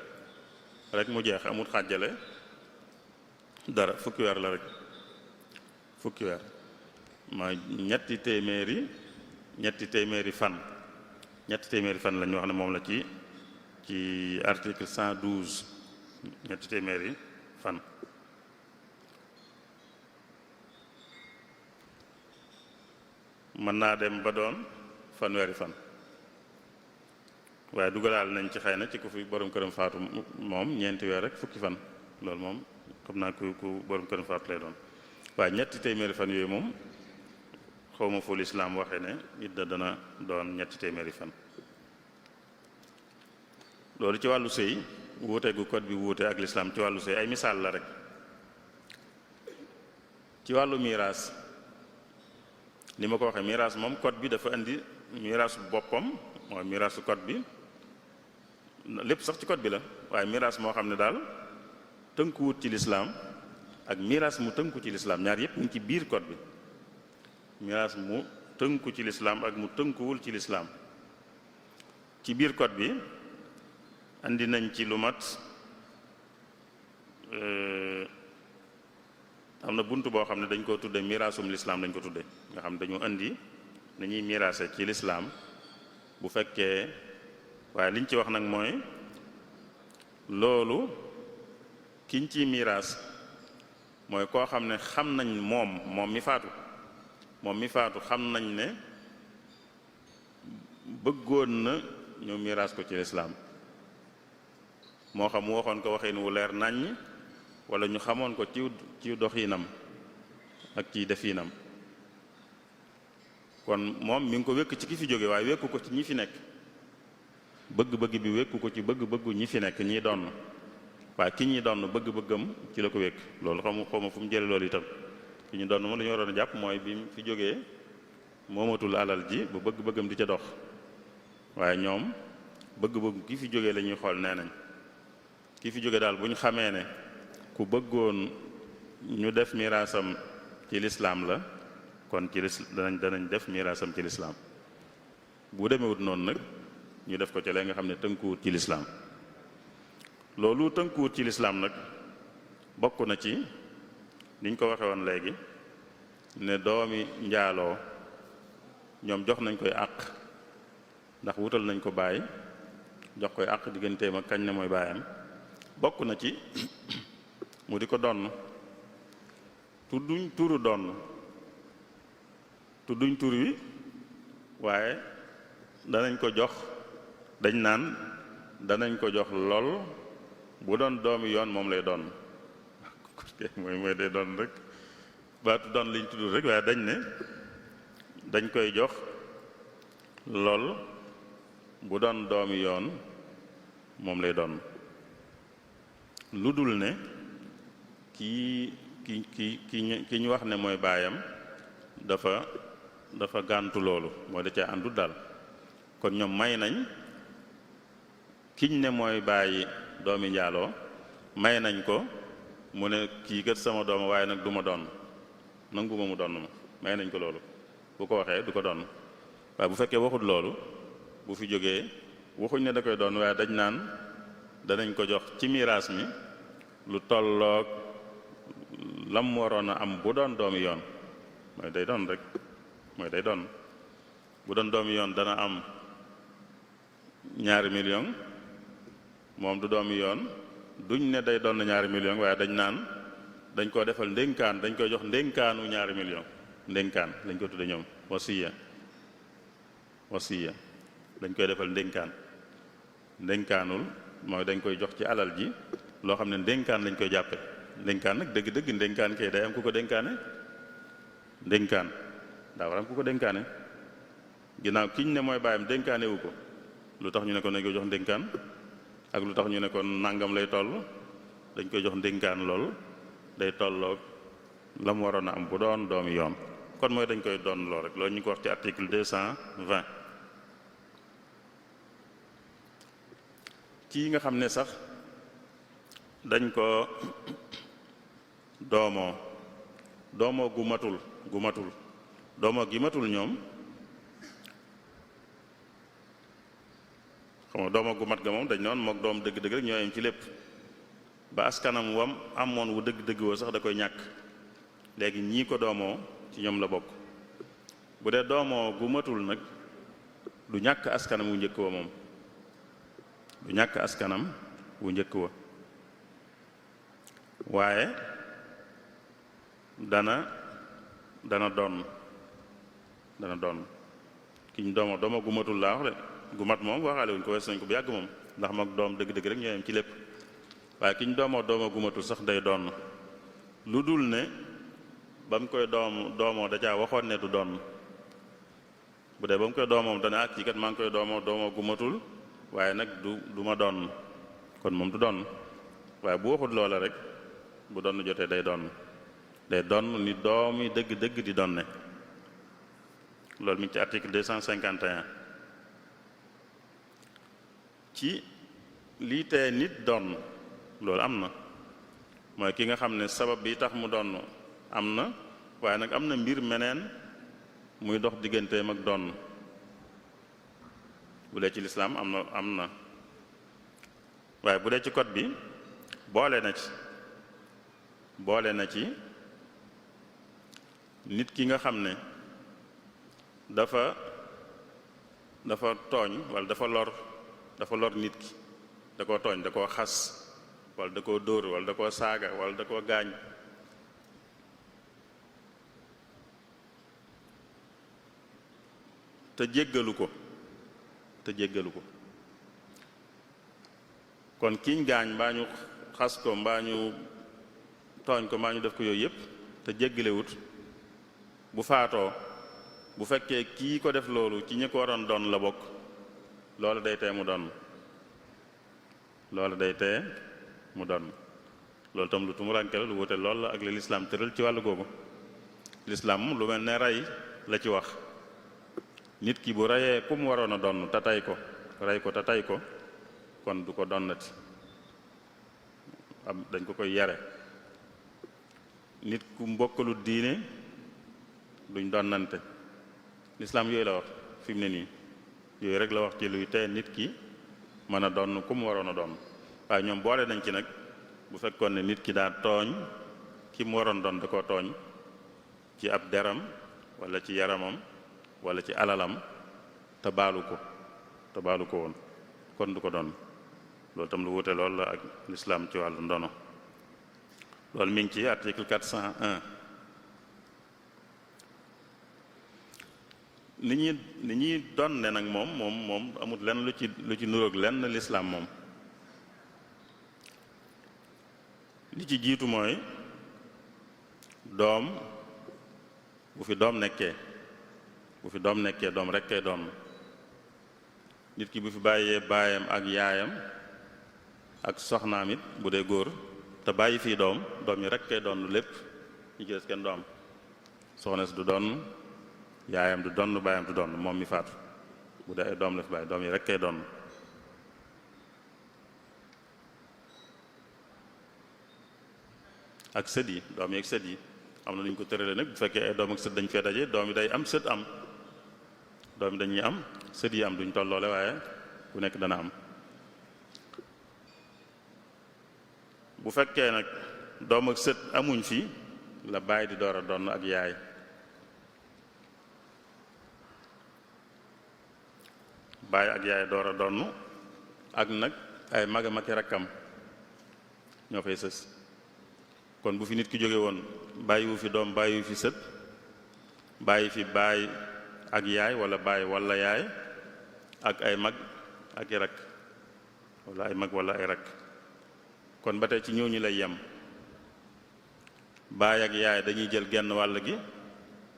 rek mu jeex, amul xàjjale dara, fukki weer la rek, fukki weer ma ñetti téeméeri fan lañu wax ne moom la ci article 112 ñetti téeméeri fan. mën naa dem ba doon fanweeri fan waaye dugalaal nañ ci xëy na ci ku fi borom këram faatu moom ñeenti weer rek fukki fan, loolu moom xam naa ku borom këram faatu lay doon waaye ñetti téeméeri fan yooyu moom xawma fu lislaam waxee ne idda dana doon ñetti téeméeri fan. loolu ci wàllu sëy wuute gu code bi wuute ak lislaam ci wàllu sëy ay misaal la rek. ci wàllu miraas ni ma ko waxee miraas moom code bi dafa indi miraasu boppam mooy miraasu code bi lépp sax ci code bi la, waaye miraas moo xam ne daal tënkuwut ci lislaam ak miraas mu tënku ci lislaam ñaar yépp mu ngi ci biir code bi. miraas mu tënku ci lislaam ak mu tënkuwul ci lislaam ci biir code bi andi nañ ci lu mat am na bunt boo xam ne dañ ko tudde miraasum lislaam dañ ko tudde nga xam dañu indi nañuy miraase ci lislaam bu fekkee, waaye liñ ci wax nag mooy loolu kiñ ciy miraas mooy koo xam ne xam nañ moom mi faatu xam nañ ne bëggoon na ñu miraas ko ci lislaam moo xam mu waxoon ko waxin wu leer naññ wala ñu xamoon ko ci doxinam ak ci definam. kon moom mi ngi ko wékk ci ki fi jóge waaye wékku ko ci ñi fi nekk, bëgg-bëgg bi wékku ko ci bëgg-bëggu ñi fi nekk ñi donn, waaye ki ñi donn bëgg-bëggam ci la ko wékk. loolu xawma fu mu jële loolu itam. ki ñu donn moom la ñu waroon a jàpp mooy bi mu fi jógee moomatul alal ji bu bëgg-bëggam di ca dox, waaye ñoom bëgg-bëgg ki fi jógee la ñuy xool. nee nañ ki fi jóge daal bu ñu xamee ne ku bëggoon ñu def miraasam ci lislaam la, kon ci danañ def miraasam ci lislaam. bu demewut noonu nag ñu def ko ca lee nga xam ne tënkuwut ci lislaam. loolu tënkuwut ci lislaam nag bokk na ci niñ ko waxe woon léegi ne doomi njaaloo ñoom jox nañ koy àq, ndax wutal nañ ko baay jox koy àq digganteem ak kañ ne mooy baayam. bokk na ci mu di ko donn, tudduñ turu donn, tudduñ tur wi, waaye danañ ko jox, dañ naan danañ ko jox lool bu doon doomi yoon moom lay doon. mooy day doon rek baatu doon liñ tudd rek, waaye dañ ne dañ koy jox lool bu doon doomi yoon moom lay doon. lu dul ne ki ñu wax ne mooy baayam dafa gàntu loolu, mooy da ca àndut daal. kon ñoom may nañ kiñ ne mooy bàyyi doomi njaaloo, may nañ ko mu ne kii kat sama doom waaye nag du ma doon, nanguma mu doon ma, may nañ ko loolu. bu ko waxee du ko doon. waaye bu fekkee waxut loolu, bu fi jógee waxuñ ne da koy doon, waaye dañ naan danañ ko jox ci miraas mi lu tolloog lam waroon a am bu doon doomi yoon, mooy day doon rek, mooy day doon. bu doon doomi yoon dana am 2 millions, moom du doomi yoon, duñ ne day doon na 2 millions, waaye dañ naan dañ koo defal ndénkaan, dañ koy jox ndénkaanu 2 millions. ndénkaan lañ ko tudde ñoom, wasiya dañ koy defal ndénkaanul mooy dañ koy jox ci alal ji loo xam ne ndénkaan lañ koy jàppe. ndénkaan nag dëgg-dëgg ndénkaan kay day am ku ko dénkaane. ndénkaan daa war am ku ko dénkaane. ginnaaw kiñ ne mooy bàyyam dénkaane wu ko, lu tax ñu ne ko nañ koy jox ndénkaan, ak lu tax ñu ne ko nangam lay toll, dañ koy jox ndénkaan. lool day tolloog la mu waroon a am bu doon doomi yoon. kon mooy dañ koy doon lool rek, loolu ñu ko wax ci article 220. ci yi nga xam ne sax dañ ko doomoo gu matul doomoo gi matul ñoom xam nga doomoo gu mat ga moom dañ noon mook doom dëgg-dëgg rek ñoo yem ci lépp ba askanam wam amoon wu dëgg-dëgg woo sax da koy ñàkk léegi ñii ko doomoo ci ñoom la bokk bu dee doomoo gu matul nag du ñàkk askanam wu njëkk wa moom du ñàkk askanam wu njëkk wa waaye dana doon ki ñu dooma gu matul laa wax de gu mat moom waxaale wuñ ko wees nañ ko bu yàgg moom ndax mag doom dëgg-dëgg rek ñoo yem ci lépp waaye ki ñu dooma gu matul sax day doon lu dul ne ba mu koy doomoo da caa waxoon ne du doon bu dee ba mu koy doomoom dana ak ci kat maa ngi koy doomoo gu matul waaye nag du ma doon kon moom du doon waaye bu waxut loola rek bu doon jotee day doon ni doom yi dëgg-dëgg di doon ne loolu mi ngi ci article 251 ci lii tee nit doon loolu am na mooy ki nga xam ne sabab bi tax mu doon am na waaye nag am na mbir meneen muy dox digganteem ak doon bu dee ci lislaam am na waaye bu dee ci code bi boole na ci nit ki nga xam ne dafa tooñ walla dafa lor nit ki da koo tooñ da koo xas walla da koo dóor walla da koo saaga walla da koo gaañ te jéggalu ko kon kiñ gaañ mbaa ñu xas ko mbaa ñu tooñ ko mbaa ñu def ko yooyu yépp te jéggalewut bu faatoo bu fekkee kii ko def loolu ci ñi ko waroon doon la bokk loolu day tee mu doon loolu tam lu tumuranke la lu wute lool la ak li lislaam tëral ci wàllu googu lislaam lu mel ne rey la ci wax nit ki bu reyee ku mu waroon a doon te tay ko rey ko te tay ko kon du ko donnati dañ ko koy yare nit ku mbokkalu diine duñ donnante lislaam yooyu la wax fi mu ne nii yooyu rek la wax ci luy tee nit ki mën a doon ku mu waroon a doon waaye ñoom boole nañ ci nag bu fekkoon ne nit ki daa tooñ ki mu waroon doon da koo tooñ ci ab deram walla ci yaramam walla ci alalam te baalu ko woon kon du ko doon loolu tam lu wute lool la ak lislaam ci wàllu ndono loolu mi ngi ci article 401 ni ñuy donne nag moom amul lenn lu ci nuroog lenn lislaam moom li ci jiitu mooy doom bu fi doom nekkee doom rek kay doon nit ki bu fi bàyyee baayam ak yaayam ak soxnaam it bu dee góor te bàyyi fii doom yi rek kay doon lépp ñu ci des kenn du am soxna si du doon yaayam du doon baayam du doon moom mi faatu bu dee ay doom la fi bàyyi doom yi rek kay doon ak sët yi doom yi ak sët yi am na lu ñu ko tëralee nag bu fekkee ay doom ak sët dañ fee daje doom yi day am sët am doom yi dañuy am sët yi am duñ tolloole waaye ku nekk dana am bu fekkee nag doom ak sët amuñ fi la baay di door a doon ak yaay baay ak yaay door a donn ak nag ay magam ak rakkam ñoo fay sës kon bu fi nit ki jóge woon bàyyiwu fi doom bàyyiwu fi sët bàyyi fi baay ak yaay walla baay walla yaay ak ay mag ak i rakk walla ay mag walla ay rakk kon ba tey ci ñooñu lay yem baay ak yaay dañuy jël genn wàll gi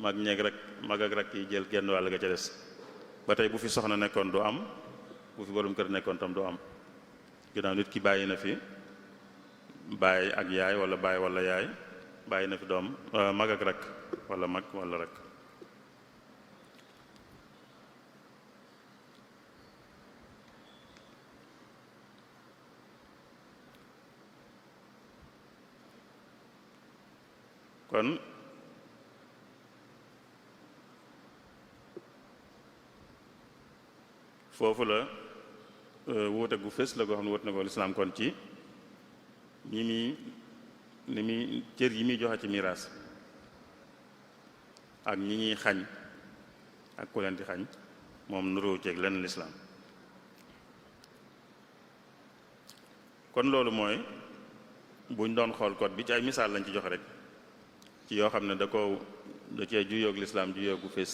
mag ak rakk yi jël genn wàll ga ca des ba tey bu fi soxna nekkoon du am bu fi borom kër nekkoon tam du am ginnaaw nit ki bàyyi na fi baay ak yaay walla baay walla yaay bàyyi na fi doom mag ak rakk walla mag walla rakk kon foofu la wuute gu fës la goo xam ne wuute na ko lislaam kon ci ni muy cër yi muy joxe ci miraas ak ñi ñuy xañ ak ku leen di xañ moom nuróo ceeg lenn lislaam kon loolu mooy buñ doon xool code bi ci ay misaal lañ ci joxe rek ci yoo xam ne da cee juyoog lislaam juyoog gu fés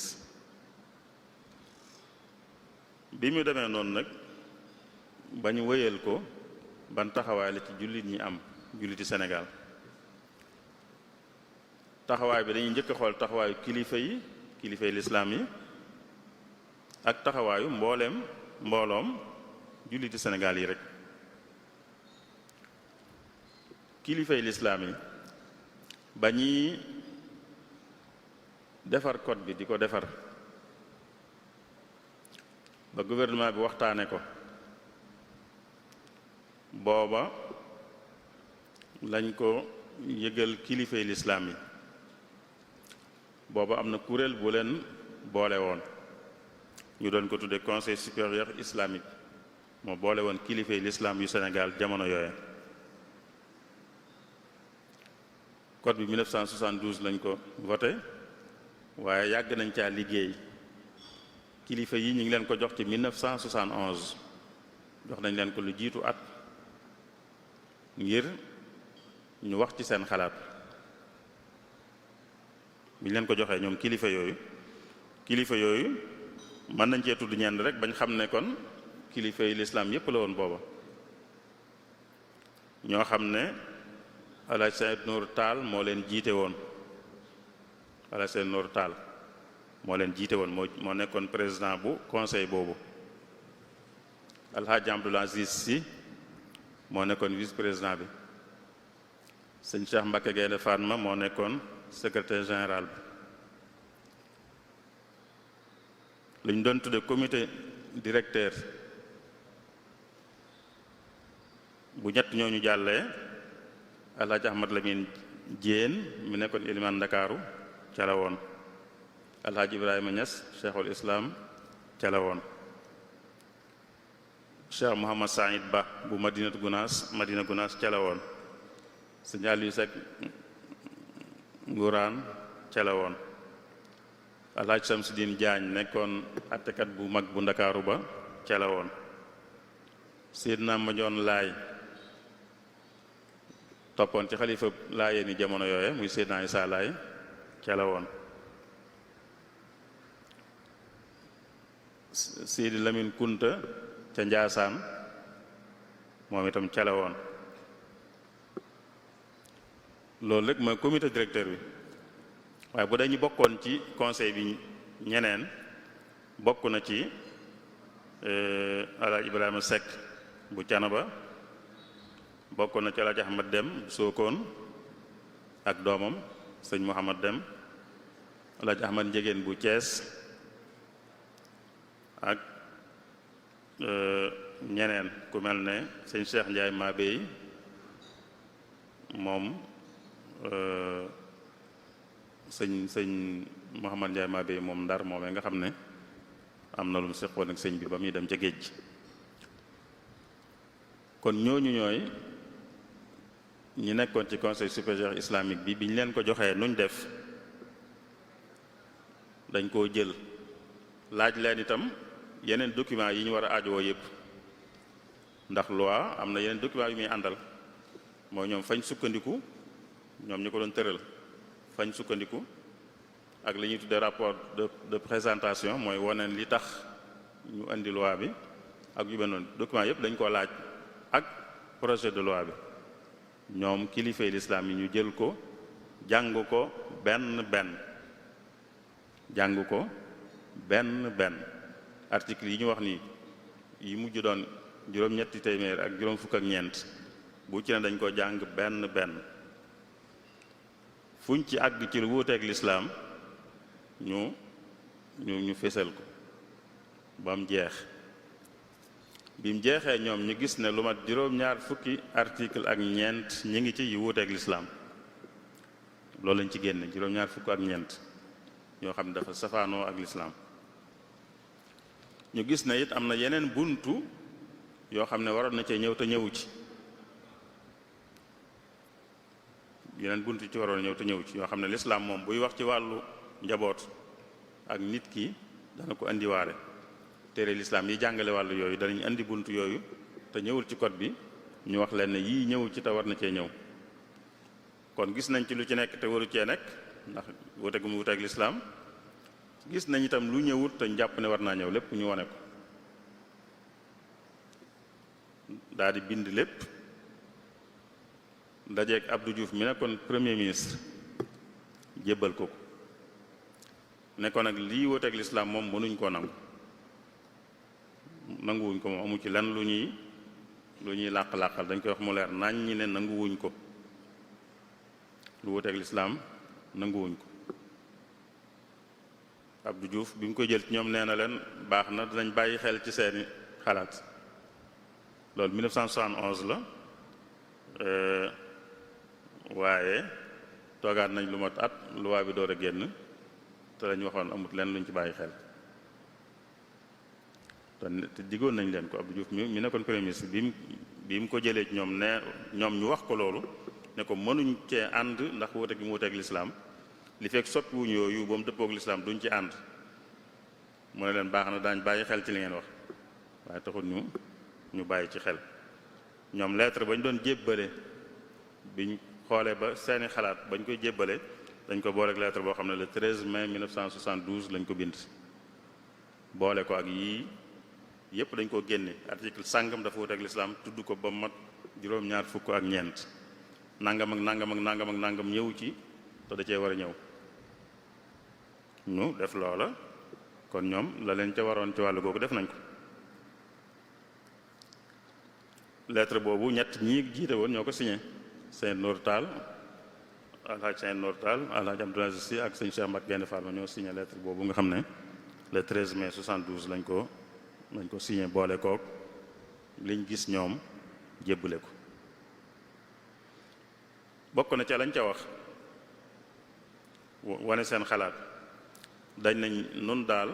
bi mu demee noonu nag ba ñu wëyal ko ban taxawaay la ci jullit ñi am julliti Sénégal taxawaay bi dañuy njëkk a xool taxawaayu kilifay lislaam yi ak taxawaayu mbooloom julliti Sénégal yi rek kilifay lislaam yi ba ñuy defar code bi di ko defar ba gouvernement bi waxtaane ko booba lañ ko yëgal kilifay lislaam yi booba am na kuréel bu leen boole woon ñu doon ko tudde conseil supérieur islamique moo boole woon kilifay lislaam yu Sénégal jamono yooye code bi 1972 lañ ko voté waaye yàgg nañ caa liggéey kilifa yi ñu ngi leen ko jox ci 1971 jox nañ leen ko lu jiitu at ngir ñu wax ci seen xalaat bi ñu leen ko joxee ñoom kilifa yooyu mën nañ cee tudd ñenn rek bañ xam ne kon kilifa yi lislaam yépp la woon booba ñoo xam ne Alaaji Saïd Nour Tall moo leen jiite woon Alaaji Saïd Nour Tall moo leen jiite woon moo nekkoon président bu conseil boobu Alhaji Abdoul Aziz Sy moo nekkoon vice président bi sëñ Cheikh Mbacké Gaïndé Fatma moo nekkoon secrétaire général bi lu ñu doon tudde comité directeur bu ñett ñooñu jàllee Alhaji Ahmad Lamine Diène mi nekkoon ilimaan Ndakaaru ca la woon Alhaji Ibrahima Niass cheikhul islam ca la woon Cheikh Mouhamad Saïd Ba bu Madina Gunaas ca la woon sëñ Aliou Seck Ngouraan ca la woon Alhaji Samsidine Diagne nekkoon attekat bu mag bu Ndakaaru ba ca la woon Seydina Mandione Laye toppoon ci xalifa Laayeen ni jamono yooye muy Seydina Issa Laye ca la woon Seydi Lamine Kunta ca Njaasaan moom itam ca la woon loolu rek mooy comité directeur bi waaye bu dañu bokkoon ci conseil bi ñeneen bokk na ci Alaaji Ibrahima Seck bu Canaba bokkoon na ci Alaaji Ahmad Dem Sokone ak doomam sëñ Mouhamad Dem Alaaji Ahmad Njegéen bu Thiès ak ñeneen ku mel ne sëñ Cheikh Ndiaye Mabey moom sëñ Mouhamad Ndiaye Mabey moom Ndar moomee nga xam ne am na lu mu seqoon ak sëñ bi ba muy dem ca géej gi kon ñooñu ñooy ñi nekkoon ci conseil supérieur islamique bi ñu leen ko joxee nuñ def dañ koo jël laaj leen itam yeneen documents yi ñu war a aajowoo yépp ndax loi am na yeneen documents yu muy àndal mooy ñoom fañ sukkandiku ñoom ñu ko doon tëral fañ sukkandiku ak li ñuy tuddee rapport de présentation mooy woneen li tax ñu indi loi bi ak yu mel noonu documents yépp dañ koo laaj ak projet de loi bi ñoom kilifay lislaam yi ñu jël ko jàng ko benn benn article yi ñu wax nii yi mujj doon juróom-ñetti téeméer ak juróom fukk ak ñeent bu ci ne dañ ko jàng benn fuñ ci àgg ci lu wuuteeg lislaam ñu fésal ko ba mu jeex bi mu jeexee ñoom ñu gis ne lu mat juróom-ñaar fukki article ak ñeent ñi ngi ci yu wuuteeg lislaam loolu lañ ci génne juróom-ñaar fukk ak ñeent yoo xam ne dafa safaanoo ak lislaam ñu gis na it am na yeneen buntu yoo xam ne waroon na cee ñëw te ñëwu ci yeneen buntu ci waroon ñëw te ñëwu ci yoo xam ne lislaam moom buy wax ci wàllu njaboot ak nit ki dana ko indiwaale téere lislaam yi jàngale wàllu yooyu danañ indi buntu yooyu te ñëwul ci code bi ñu wax leen ne yii ñëw ci te war na cee ñëw kon gis nañ ci lu ci nekk te waru cee nekk ndax wute gu mu wuteeg lislaam gis nañ itam lu ñëwut te jàpp ne war naa ñëw lépp ñu wone ko daal di bind lépp dajeeg Abdou Diouf mi nekkoon premier ministre jébbal ko ne ko nag lii wuteeg lislaam moom mënuñ koo nanguwuñ ko moom amu ci lan lu ñuy làq-làqal dañ koy wax mu leer nañ ñi ne nanguwuñ ko lu wuteeg lislaam nanguwuñ ko Abdou Diouf bi mu ko jël ci ñoom nee na leen baax na dinañ bàyyi xel ci seeni xalaat loolu 1971 la waaye toogaat nañ lu mat at loi bi door a génn te lañ waxoon amut leen luñ ci bàyyi xel te diggoon nañ leen ko Abdou Diouf mi nekkoon premier ministre bi mu ko jëlee ci ñoom ne ñoom ñu wax ko loolu ne ko mënuñ cee ànd ndax wuute gi mu wuteeg lislaam li fekk soppi wuñ yooyu ba mu dëppoog lislaam duñ ci ànd mu ne leen baax na daañ bàyyi xel ci li ngeen wax waaye taxul ñu bàyyi ci xel ñoom lettre bañ doon jébbale biñ xoolee ba seeni xalaat bañ koy jébbale dañ ko booleeg lettre boo xam ne le 13 mai 1972 lañ ko bind boole ko ak yii yépp dañ ko génne article sàngam dafa wuteeg lislaam tudd ko ba mat juróom-ñaar fukk ak ñeent nangam ak nangam ak nangam ak nangam ñëw ci te da cee war a ñëw ñu def loola kon ñoom la leen ca waroon ci wàllu googu def nañ ko lettre boobu ñett ñii jiite woon ñoo ko signé Sëñ Nour Tall alhaaj Sëñ Nour Tall alhaaj Abdoulaye Sy ak sëñ Cheikh Mbacke Gaïndé Fatma ñoo signé lettre boobu nga xam ne le 13 mai 72 lañ ko signé boole kook liñ gis ñoom jébbale ko bokk na ca lañ ca wax wane seen xalaat dañ nañ nun daal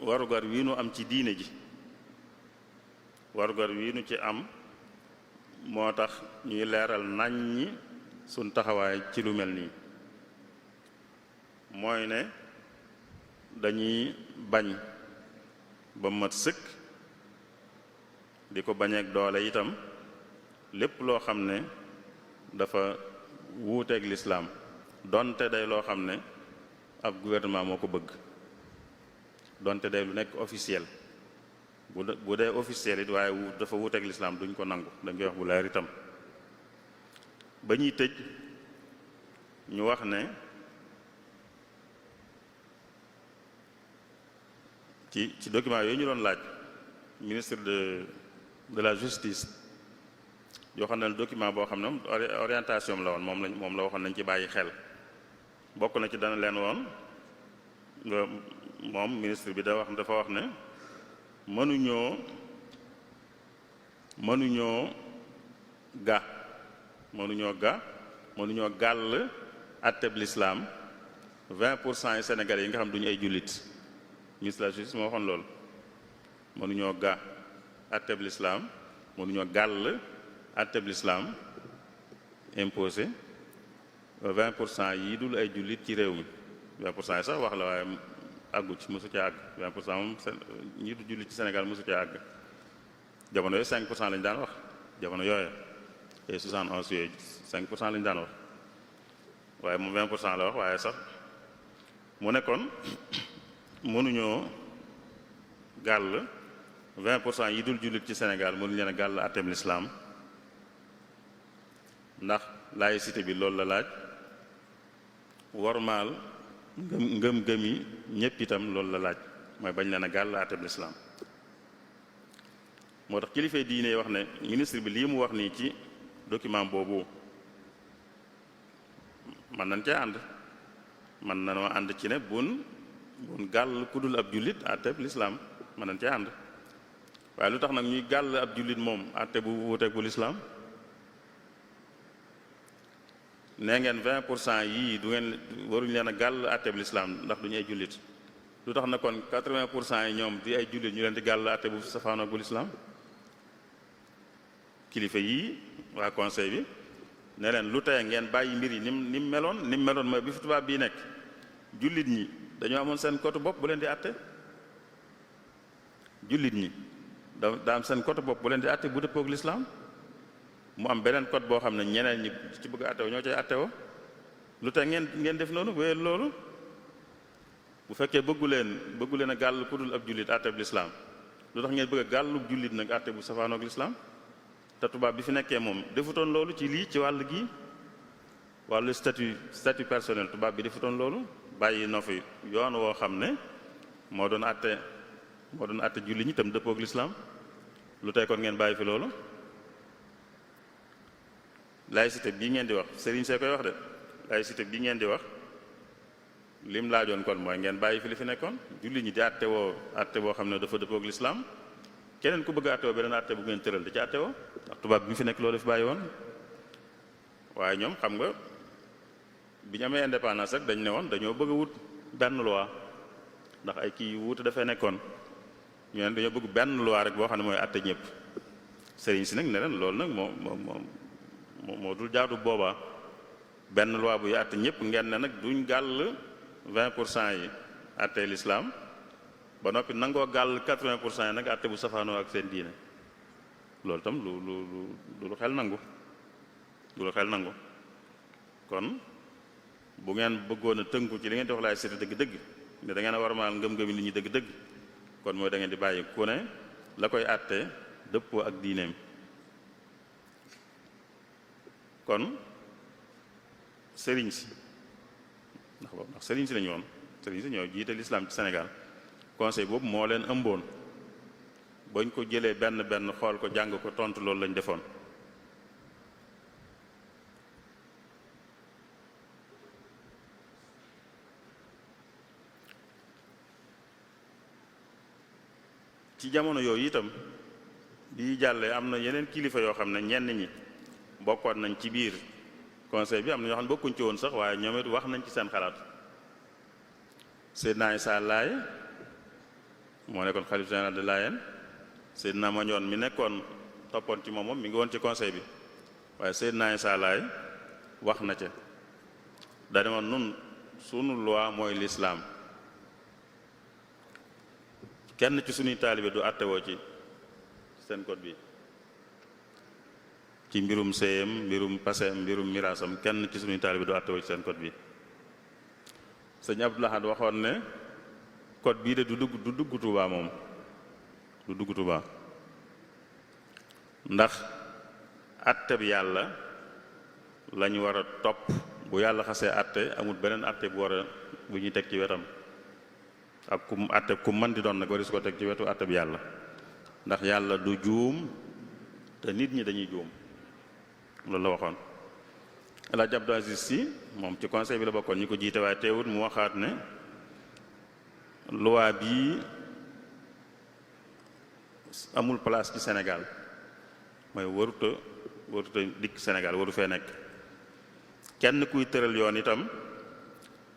warugar wii nu am ci diine ji warugar wii nu ci am moo tax ñuy leeral nañ ñi suñ taxawaay ci lu mel nii mooy ne dañuy bañ ba mat sëkk di ko bañeek doole itam lépp loo xam ne dafa wuuteeg lislaam donte day loo xam ne ab gouvernement moo ko bëgg donte day lu nekk officiel bu dee officiel it waaye dafa wuuteeg lislaam duñ ko nangu dañ koy wax bu leer itam ba ñuy tëj ñu wax ne ci document yooyu ñu doon laaj ministre de la justice yoo xam ne document boo xam ne orientation la woon moom la waxoon nañ ci bàyyi xel bokk na ci dana leen woon moom ministre bi dafa wax ne mënuñoo gàll atteb lislaam 20% yi Sénégalais yi nga xam duñu ay jullit ministre de la justice moo waxoon loolu mënuñoo atteb lislaam mënuñoo gàll atteb lislaam imposé 20% yi dul ay jullit ci réew mi 20% yi sax wax la waaye àggu ci mosu ci àgg 20% moom ñi du jullit ci Sénégal mosu ci àgg jamono yooyu 5% lañu daan wax jamono yooyu et 71 yooyu 5% lañu daan wax waaye moom 20% la wax waaye sax mu nekkoon mënuñoo gàll 20% yi dul jullit ci Sénégal mënuñu leen a gàll àtteem lislaam ndax laïcité bi loolu la laaj wormaal ngëm-ngëm yi ñépp itam loolu la laaj mooy bañ leen a gàll àtteem lislaam moo tax kilifay diine wax ne ministre bi lii mu wax nii ci document boobu man nañ cee ànd man na noo ànd ci ne bun gàll ku dul ab jullit àtteeb lislaam man nañ cee ànd waaye lu tax nag ñuy gàll ab jullit moom àtte bu wuuteeg bu lislaam nee ngeen 20% yii du ngeen waruñu leen a gàll àtte bu lislaam ndax duñu ay jullit lu tax na kon 80% yi ñoom di ay jullit ñu leen di gàll àtte bu safaanoo bu lislaam kilifa yii waa conseil bi ne leen lu tey ngeen bàyyi mbir yi ni mu meloon mooy bi fi tubaab bii nekk jullit ñi dañoo amoon seen côté bopp bu leen di àtte jullit ñi da am seen côté bopp bu leen di àtte bu dëppook lislaam mu am beneen code boo xam ne ñeneen ñi ci bëgg àtte woo ñoo cay àtte woo lu tax ngeen def noonu wéyal loolu bu fekkee bëggu leen a gàll ku dul ab jullit àtte bu lislaam lu tax ngeen bëgg a gàllu jullit nag àtte bu safaanook lislaam te tubaab bi fi nekkee moom defutoon loolu ci lii ci wàll gi wàllu statut personnel tubaab bi defutoon loolu bàyyi no fi yoon woo xam ne moo doon àtte jullit ñi tam dëppook lislaam lu tey kon ngeen bàyyi fi loolu laïcité bii ngeen di wax sëriñ see koy wax de laïcité bii ngeen di wax lim laajoon kon mooy ngeen bàyyi fi li fi nekkoon jullit ñi di àtte boo xam ne dafa dëppook lislaam keneen ku bëgg a àtte woo beneen àtte bu ngeen tëral di ci àtte woo ndax tubaab bi mu fi nekk loolu fi bàyyi woon waaye ñoom xam nga bi ñu amee indépendance rek dañ ne woon dañoo bëgg a wut benn loi ndax ay kii wuute dafay nekkoon ñu ne dañoo bëgg benn loi rek boo xam ne mooy àtte ñëpp sëriñ si nag ne leen loolu nag moo dul jaadu boobaa benn loi buy àtte ñëpp ngeen ne nag duñ gàll 20% yi àtte l'islam ba noppi nangoo gàll 80% yi nag àtte bu safaanoo ak seen diine loolu tam lu xel nangu lu xel nangu kon bu ngeen bëggoon a tënku ci li ngeen di wax laïcité dëgg-dëgg ne da ngeen a warmaal ngëm-ngëmi nit ñi dëgg-dëgg kon mooy da ngeen di bàyyi ku ne la koy àtte dëppoo ak diineem kon sëriñ si ndax sëriñ si lañu woon sëriñ si ñoo jiite l'islam ci Sénégal conseil boobu moo leen ëmboon bañ ko jëlee benn xool ko jàng ko tontu loolu lañ defoon ci jamono yooyu itam bi jàllee am na yeneen kilifa yoo xam ne ñenn ñi bokkoon nañ ci biir conseil bi am na ñoo xam ne bokkuñ ci woon sax waaye ñoom it wax nañ ci seen xalaat Seydina Issa Laye moo nekkoon xalif général de Layène Seydina Mandione mi nekkoon toppoon ci moom mi ngi woon ci conseil bi waaye Seydina Issa Laye wax na ca da demoon nun sunu loi mooy l'islam kenn ci suñuy taalibe du àttewoo ci seen code bi ci mbirum séyam mbirum paseem mbirum miraasam kenn ci suñuy taalibe du àttewoo ci seen code bi sëñ Abdou Lahad waxoon ne code bii de du dugg Tuubaa moom du dugg Tuubaa ndax àtte bi yàlla lañu war a topp bu yàlla xasee àtte amul beneen àtte bu ñuy teg ci wetam ak kum àtte ku mën di doon nag wari su ko teg ci wetu àtte bi yàlla ndax yàlla du juum te nit ñi dañuy juum loolu la waxoon El Hadj Abdou Aziz Sy moom ci conseil bi la bokkoon ñi ko jiite waaye teewut mu waxaat ne loi bii amul place ci Sénégal mooy waruta dikk Sénégal waru fee nekk kenn kuy tëral yoon itam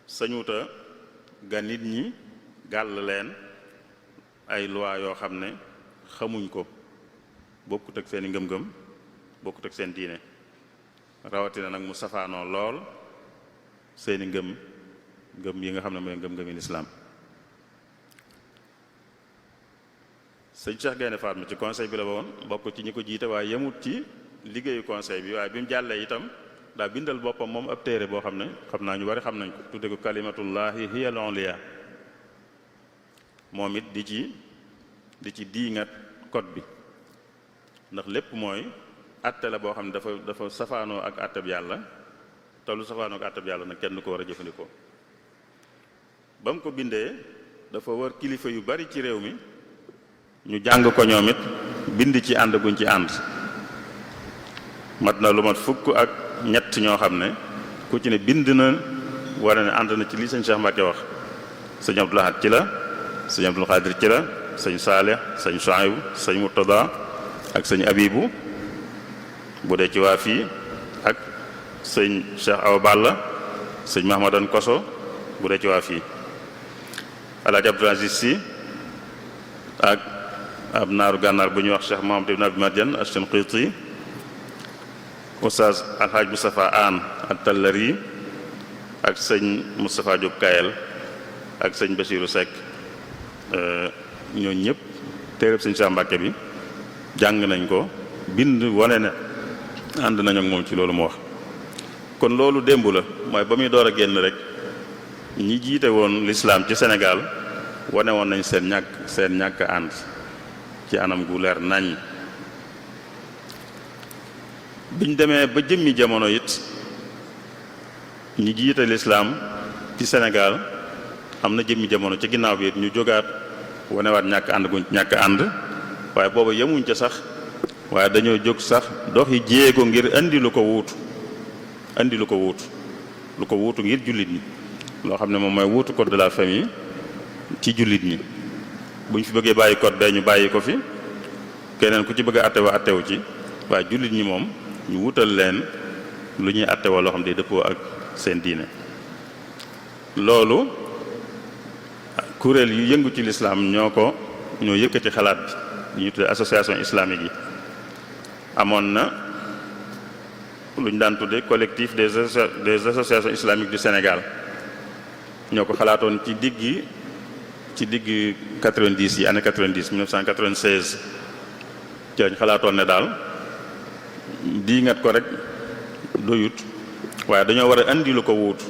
sañuta ga nit ñi gàll leen ay loi yoo xam ne xamuñ ko bokkut ak seeni ngëm-ngëm bokkut ak seen diine rawatina nag mu safaanoo lool seeni ngëm yi nga xam ne mooy ngëm-ngëmi lislaam sëñ Cheikh Gaïndé Fatma ci conseil bi la woon bokk ci ñi ko jiite waaye yemut ci liggéeyu conseil bi waaye bi mu jàllee itam daa bindal boppam moom ab téere boo xam ne xam naa ñu bari xam nañ ko tudde ko kalimatullahi hiya al-ulya moom it di ci diingat code bi ndax lépp mooy àtte la boo xam ne dafa safaanoo ak àtte bi yàlla te lu safaanoo ak àtte bi yàlla nag kenn du ko war a jëfandikoo ba mu ko bindee dafa war kilifa yu bari ci réew mi ñu jàng ko ñoom it bind ci ànd guñ ci ànd mat na lu mat fukk ak ñett ñoo xam ne ku ci ne bind na wara ne ànd na ci li sëñ Cheikh Mbacke wax sëñ Abdou Lahad ci la sëñ Abdou Khadir ci la sëñ Saleh sëñ Chouaïb sëñ Murtada ak sëñ Abibu bu dee ci waa fii ak sëñ Cheikh Awa Balla sëñ Mahamadan Koso bu dee ci waa fii Alaaji Abdul Aziz Si ak ab naaru gànnaar bu ñuy wax Cheikh Mohamad ibn Abi Madian Ash-Shinqiti Oustaz Alhaaj Moustapha Aan At-Tallari ak sëñ Moustapha Diop Kayel ak sëñ Bachirou Seck ñooñu ñëpp téereb sëñ Cheikh Mbàkke bi jàng nañ ko bind wane ne ànd nañ ak moom ci loolu mu wax kon loolu démb la mooy ba muy door a génn rek ñi jiite woon lislaam ci Sénégal wane woon nañ seen ñàkk ànd ci anam gu leer nañ biñ demee ba jëmmi jamono it ñi jiite lislaam ci Sénégal am na jëmmi jamono ci ginnaaw bi it ñu jógaat wanewaat ñàkk ànd waaye booba yemuñ ca sax waaye dañoo jóg sax doxi jéego ngir indi lu ko wuutu ngir jullit ñi loo xam ne moom mooy wuutu code de la famille ci jullit ñi buñ fi bëggee bàyyi code bee ñu bàyyi ko fi keneen ku ci bëgg a attewu ci waaye jullit ñi moom ñu wutal leen lu ñuy attewoo loo xam ne dëppoo ak seen diine loolu kuréel yu yëngu ci lislaam ñoo yëkkati xalaat bi ñu tuddee association islamique yi amoon na lu ñu daan tuddee collectif des associations islamiques du Sénégal ñoo ko xalaatoon ci digg 90 yi année 90 1996 ci lañ xalaatoon ne daal diingat ko rek doyut waaye dañoo war a andi lu ko wuutu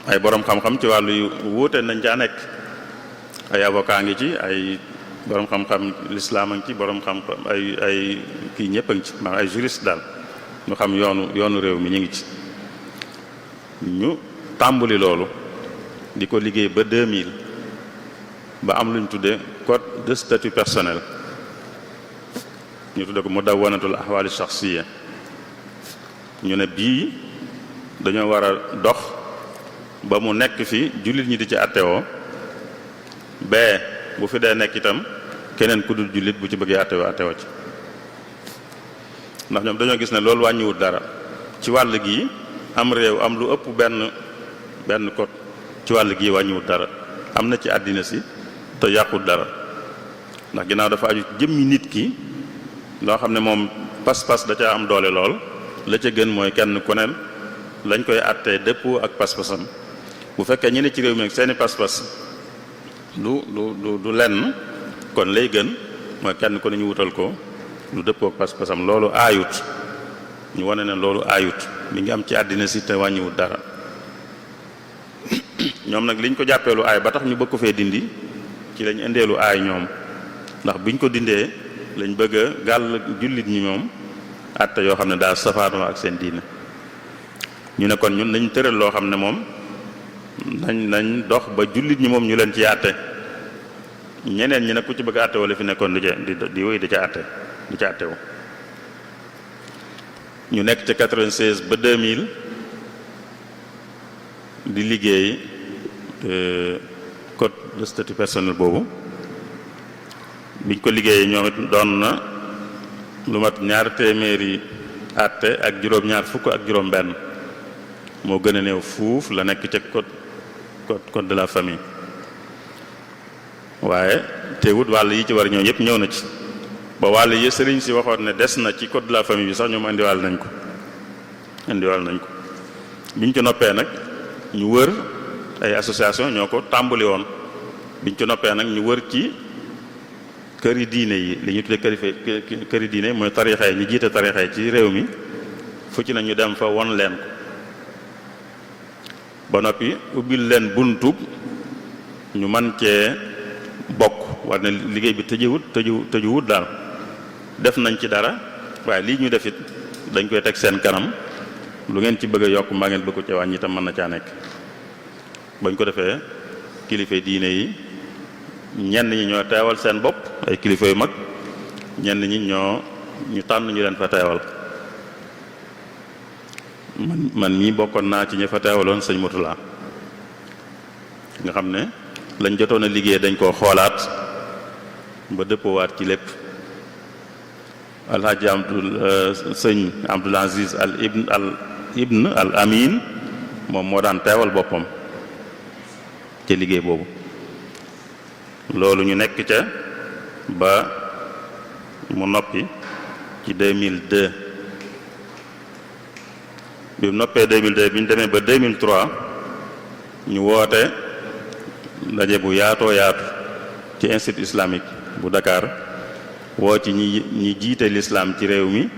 ay borom xam-xam ci wàllu yu wuute nañ caa nekk ay avocat ngi ci ay borom xam-xam lislaam a ngi ci borom xam-xam ay kii ñëpp a ngi ci maanaam ay juriste daal ñu xam yoonu réew mi ñu ngi ci ñu tàmbali loolu di ko liggéey ba 2000 ba am lu ñu tuddee code de statut personnel ñu tuddee ko mudawwanatul ahwali shakhsiyya ñu ne bii dañoo war a dox ba mu nekk fi jullit ñi di ci attewoo bee bu fi dee nekk itam keneen ku dul jullit bu ci bëggee attewoo ci ndax ñoom dañoo gis ne loolu wàññiwut dara ci wàll gi am réew am lu ëpp benn code ci wàll gi wàññiwut dara am na ci àddina si te yàqut dara ndax ginnaaw dafa aju jëmmi nit ki loo xam ne moom pas-pas da ca am doole lool la ca gën mooy kenn ku ne lañ koy attee dëppoo ak pas-pasam bu fekkee ñi ne ci réew mi seeni pas-pas du lenn kon lay gën mooy kenn ku ne ñu wutal ko lu dëppoo ak pas-pasam loolu aayut ñu wane ne loolu aayut mi ngi am ci àddina si te wàññiwut dara ñoom nag liñ ko jàppee lu aay ba tax ñu bëgg ko fee dindi ci lañ indeelu aay ñoom ndax biñ ko dindee lañ bëgg a gàll jullit ñi moom atte yoo xam ne daal safaanoo ak seen diine ñu ne kon ñun nañ tëral loo xam ne moom nañ dox ba jullit ñi moom ñu leen ci àtte ñeneen ñi nag ku ci bëgg àtte wala fi nekkoon di wéy di ca àtte wu ñu nekk ca 96 ba 2000 di liggéey code de statut personnel boobu biñ ko liggéeyee ñoom it doon na lu mat 200 àtte ak juróom-ñaar fukk ak juróom-benn moo gën a néew fuuf la nekk ca code de la famille waaye teewut wàll yi ci war ñëw yépp ñëw na ci ba wàll yi sëriñ si waxoon ne des na ci code de la famille bi sax ñoom indiwaal nañ ko biñ ci noppee nag ñu wër ay association ñoo ko tàmbali woon biñ ci noppee nag ñu wër ci këri diine yi li ñu tuddee këri diine mooy tarixa yi ñu jiite tarixa yi ci réew mi fu ci na ñu dem fa won leen ko ba noppi ubbil leen buntub ñu man cee bokk war ne liggéey bi tëjuwut daal def nañ ci dara waaye lii ñu def it dañ koy teg seen kanam lu ngeen ci bëgg a yokk mbaa ngeen bëgg ko ca wàññi itam mën na caa nekk bañ ko defee kilifa diine yi ñenn ñi ñoo teewal seen bopp ay kilifa yu mag ñenn ñi ñu tànn ñu leen fa teewal man mii bokkoon naa ci ñi fa teewaloon sëñ Mutula nga xam ne lañ jotoon a liggéey dañ koo xoolaat ba dëppoowaat ci lépp alhaji sëñ Abdul Aziz al ibn al amin moom moo daan teewal boppam ci liggéey boobu. loolu ñu nekk ca ba mu noppi ci 2002 bi mu noppee 2002 bi ñu demee ba 2003 ñu woote ndaje bu yaatoo yaatu ci institut islamique bu Dakar woo ci ñi jiite l'islam ci réew mi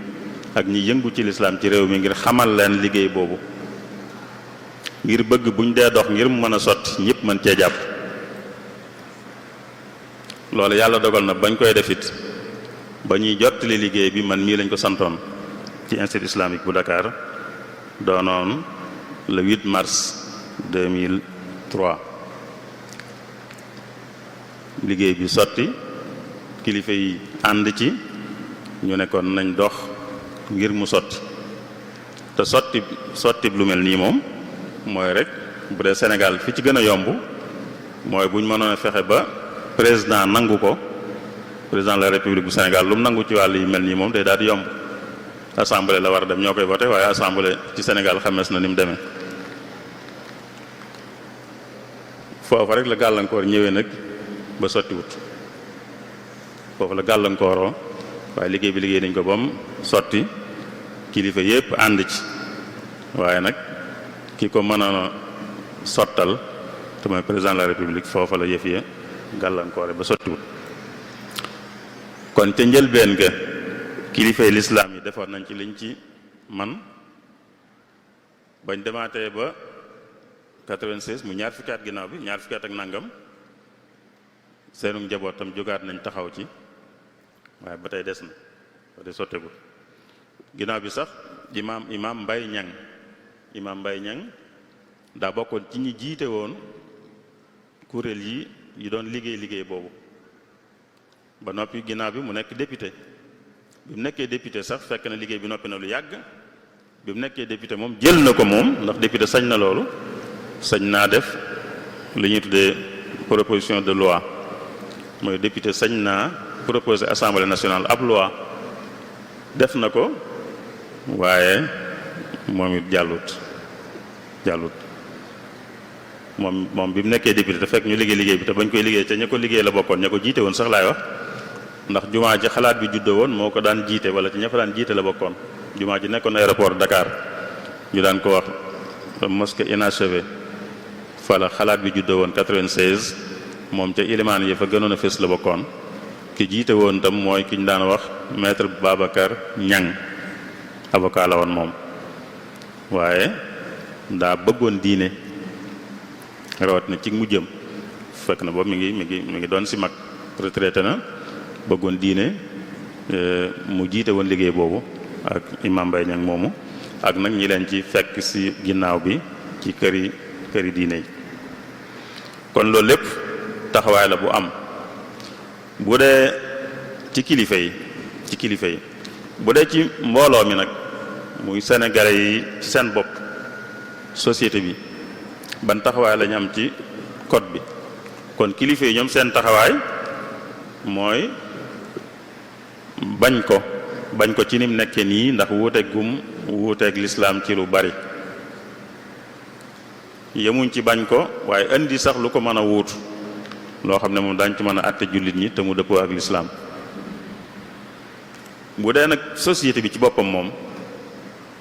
ak ñi yëngu ci l'islam ci réew mi ngir xamal leen liggéey boobu ngir bëgg buñ dee dox ngir mu mën a sotti ñëpp mën cee jàpp. loolu yàlla dogal na bañ koy defit ba ñuy jottali liggéey bi man mii lañ ko santoon ci institut islamique bu Dakar doonoon le 8 mars 2003 liggéey bi sotti kilifa yi ànd ci ñu nekkoon nañ dox ngir mu sotti te sotti lu mel nii moom mooy rek bu dee Sénégal fi ci gën a yomb mooy buñ mënoon a fexe ba président nangu ko président de la république bu Sénégal lu mu nangu ci wàll yi mel nii moom day daal di yomb assemblée la war a dem ñoo koy voté waaye assemblée ci Sénégal xamees na ni mu demee foofu rek la gàllankoor ñëwee nag ba sottiwut foofu la gàllankooroo waaye liggéey bi liggéey nañ ko ba mu sotti kilifa yépp ànd ci waaye nag ki ko mën a sottal te mooy président de la république foofa la yëf ya gàllankoore ba sottiwut kon ca njëlbeen ga kilifay lislaam yi defoon nañ ci liñ ci man bañ demaatee ba 96 mu ñaar fukki at ginnaaw bi ñaar fukki at ak nangam seenu njabootam jógaat nañ taxaw ci waaye ba tey des na ba tey sotteegul ginnaaw bi sax imaam Mbaye Ñang daa bokkoon ci ñi jiite woon kuréel yi doon liggéey boobu ba noppi ginnaaw bi mu nekk député bi mu nekkee député sax fekk na liggéey bi noppi na lu yàgg bi mu nekkee député moom jël na ko moom ndax député sañ na loolu sañ naa def li ñuy tuddee proposition de loi mooy député sañ naa proposer assemblée nationale ab loi def na ko waaye moom it jàllut moom bi mu nekkee député te fekk ñu liggéey bi te bañ koy liggéey te ña ko liggéey la bokkoon ña ko jiite woon sax laay wax ndax jumaa ji xalaat bi juddoo woon moo ko daan jiite wala ci ña fa daan jiite la bokkoon jumaa ji nekkoon aéroport Dakar ñu daan ko wax mosquée inachevée fa la xalaat bi juddoo woon 96 moom ca ilimaan yi fa gënoon a fës la bokkoon ki jiite woon tam mooy ki ñu daan wax maître Babacar Niang avocat la woon moom waaye daa bëggoon diine rawat na ci mujjëm fekk na boobu mi ngi doon si mag retraité na bëggoon diine mu jiite woon liggéey boobu ak imam Mbaye Niang moomu ak nag ñi leen ci fekk si ginnaaw bi ci këri diine yi kon loolu lépp taxawaay la bu am bu dee ci kilifa yi bu dee ci mbooloo mi nag muy sénégalais yi ci seen bopp société bi ban taxawaay lañu am ci code bi kon kilifa yi ñoom seen taxawaay mooy bañ ko ci nim nekkee nii ndax wuuteeg lislaam ci lu bari yemuñ ci bañ ko waaye indi sax lu ko mën a wuutu loo xam ne moom dañ ci mën a àtte jullit ñi te mu dëppoo ak lislaam bu dee nag société bi ci boppam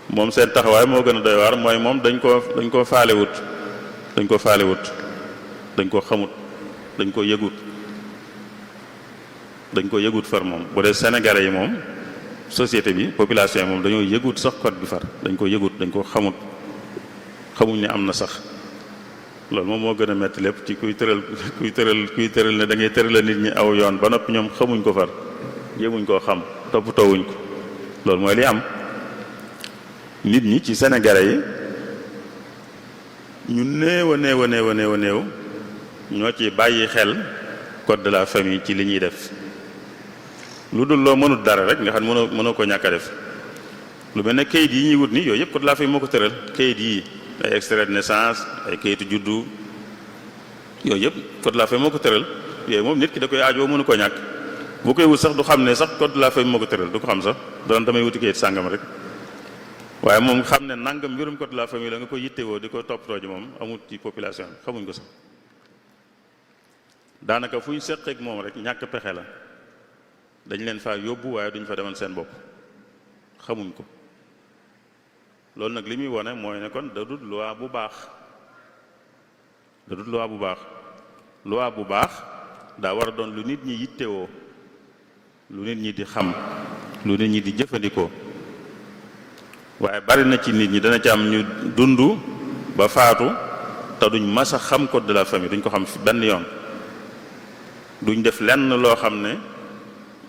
moom seen taxawaay moo gën a doy waar mooy moom dañ koo faalewut dañ koo xamut dañ ko yëgut far moom bu dee sénégalais yi moom société bi population yi moom dañoo yëgut sax code bi far dañ ko xamut xamuñ ne am na sax loolu moom moo gën a metti lépp ci kuy tëral ne da ngay tëral nit ñi aw yoon ba noppi ñoom xamuñ ko far yëmuñ koo xam toppatoowuñ ko loolu mooy li am nit ñi ci sénégalais yi ñu néew ñoo ci bàyyi xel code de la famille ci li ñuy def lu dul loo mënut dara rek nga xam mënoo ko ñàkk a def lu mel ne kayit yi ñuy wut ni yooyu yëpp code de la famille moo ko tëral kayit yi ay extrait de naissance ay kayitu juddu yooyu yëpp code de la famille moo ko tëral yooyu moom nit ki da koy aajoo mënu ko ñàkk bu koy wut sax du xam ne sax code de la famille moo ko tëral du ko xam sax doon damay wuti kayit sàngam rek waaye moom xam ne nangam mbirum code de la famille la nga koy yittewoo di ko toppatoo ji moom amul ci population bi xamuñ ko sax daanaka fu ñu seqeek moom rek ñàkk pexe la dañ leen faa yóbbu waaye duñ fa demal seen bopp xamuñ ko loolu nag li muy wone mooy ne kon da dut loi bu baax da dut loi bu baax loi bu baax daa war a doon lu nit ñi yittewoo lu nit ñi di xam lu nit ñi di jëfandikoo waaye bari na ci nit ñi dana ci am ñu dund ba faatu te duñ mas a xam code de la famille duñ ko xam fi benn yoon duñ def lenn loo xam ne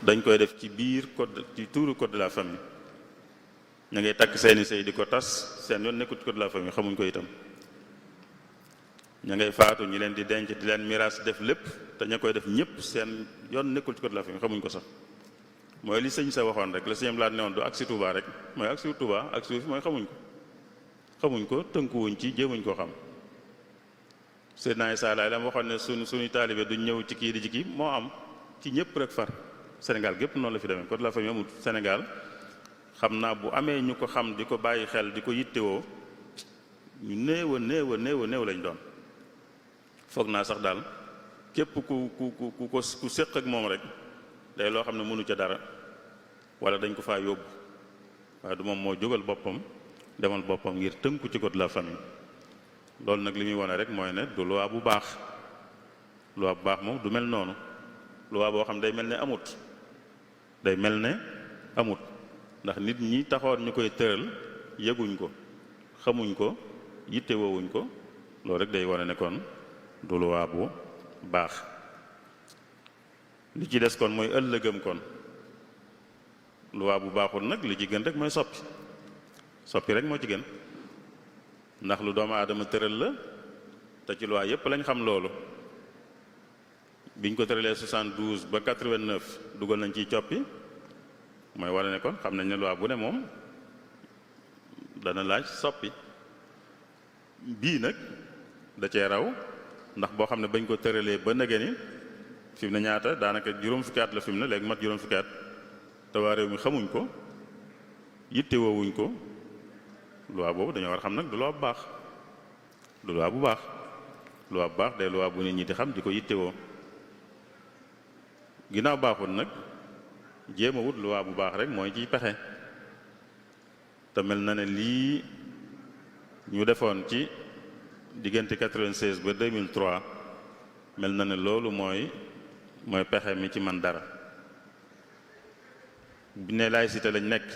dañ koy def ci biir code ci tuuru code de la famille ña ngay takk seeni sëy di ko tas seen yoon nekkul ci code de la famille xamuñ ko itam ña ngay faatu ñi leen di denc di leen miraas def lépp te ña koy def ñëpp seen yoon nekkul ci code de la famille xamuñ ko sax mooy li sëñ sa waxoon rek la sëñam laa ne woon du agsi Touba rek mooy agsi Touba ak suuf mooy xamuñ ko tënkuwuñ ci jéemuñ koo xam Seydina Issa Laay la waxoon ne suñu taalibe duñ ñëw ci kii di ci kii moo am ci ñëpp rek far Sénégal gépp noonu la fi demee code de la famille amul Sénégal xam naa bu amee ñu ko xam di ko bàyyi xel di ko yittewoo ñu néew a néew lañ doon foog naa sax daal képp ku séq ak moom rek day loo xam ne mënu ca dara wala dañ ko faa yóbbu waaye du moom moo jógal boppam demal boppam ngir tënku ci code de la famille loolu nag li muy wane rek mooy ne du loi bu baax moom du mel noonu loi boo xam day mel ne amut ndax nit ñi taxoon ñu koy tëral yëguñ ko xamuñ ko yittewoowuñ ko loolu rek day wane ne kon du loi bu baax li ci des kon mooy ëllëgam kon loi bu baaxul nag li ci gën rek mooy soppi rek moo ci gën ndax lu doomu aadama tëral la te ci loi yépp lañ xam loolu biñ ko tëralee 72 ba 89 dugal nañ ciy coppi mooy wane ne kon xam nañ ne loi bu ne moom dana laaj soppi bii nag da cee raw ndax boo xam ne bañ ko tëralee ba nëgë ni fi mu ne ñaata daanaka juróom fukki at la fi mu ne léegi mat juróom fukki at te waa réew mi xamuñ ko yittewoowuñ ko loi boobu dañoo war a xam nag du loi bu baax loi bu baax day loi bu nit ñi di xam di ko yittewoo ginnaaw baaxul nag jéem a wut loi bu baax rek mooy ciy pexe te mel na ne lii ñu defoon ci diggante 96 ba 2003 mel na ne loolu mooy pexe mi ci man dara bi ne laïcité lañ nekk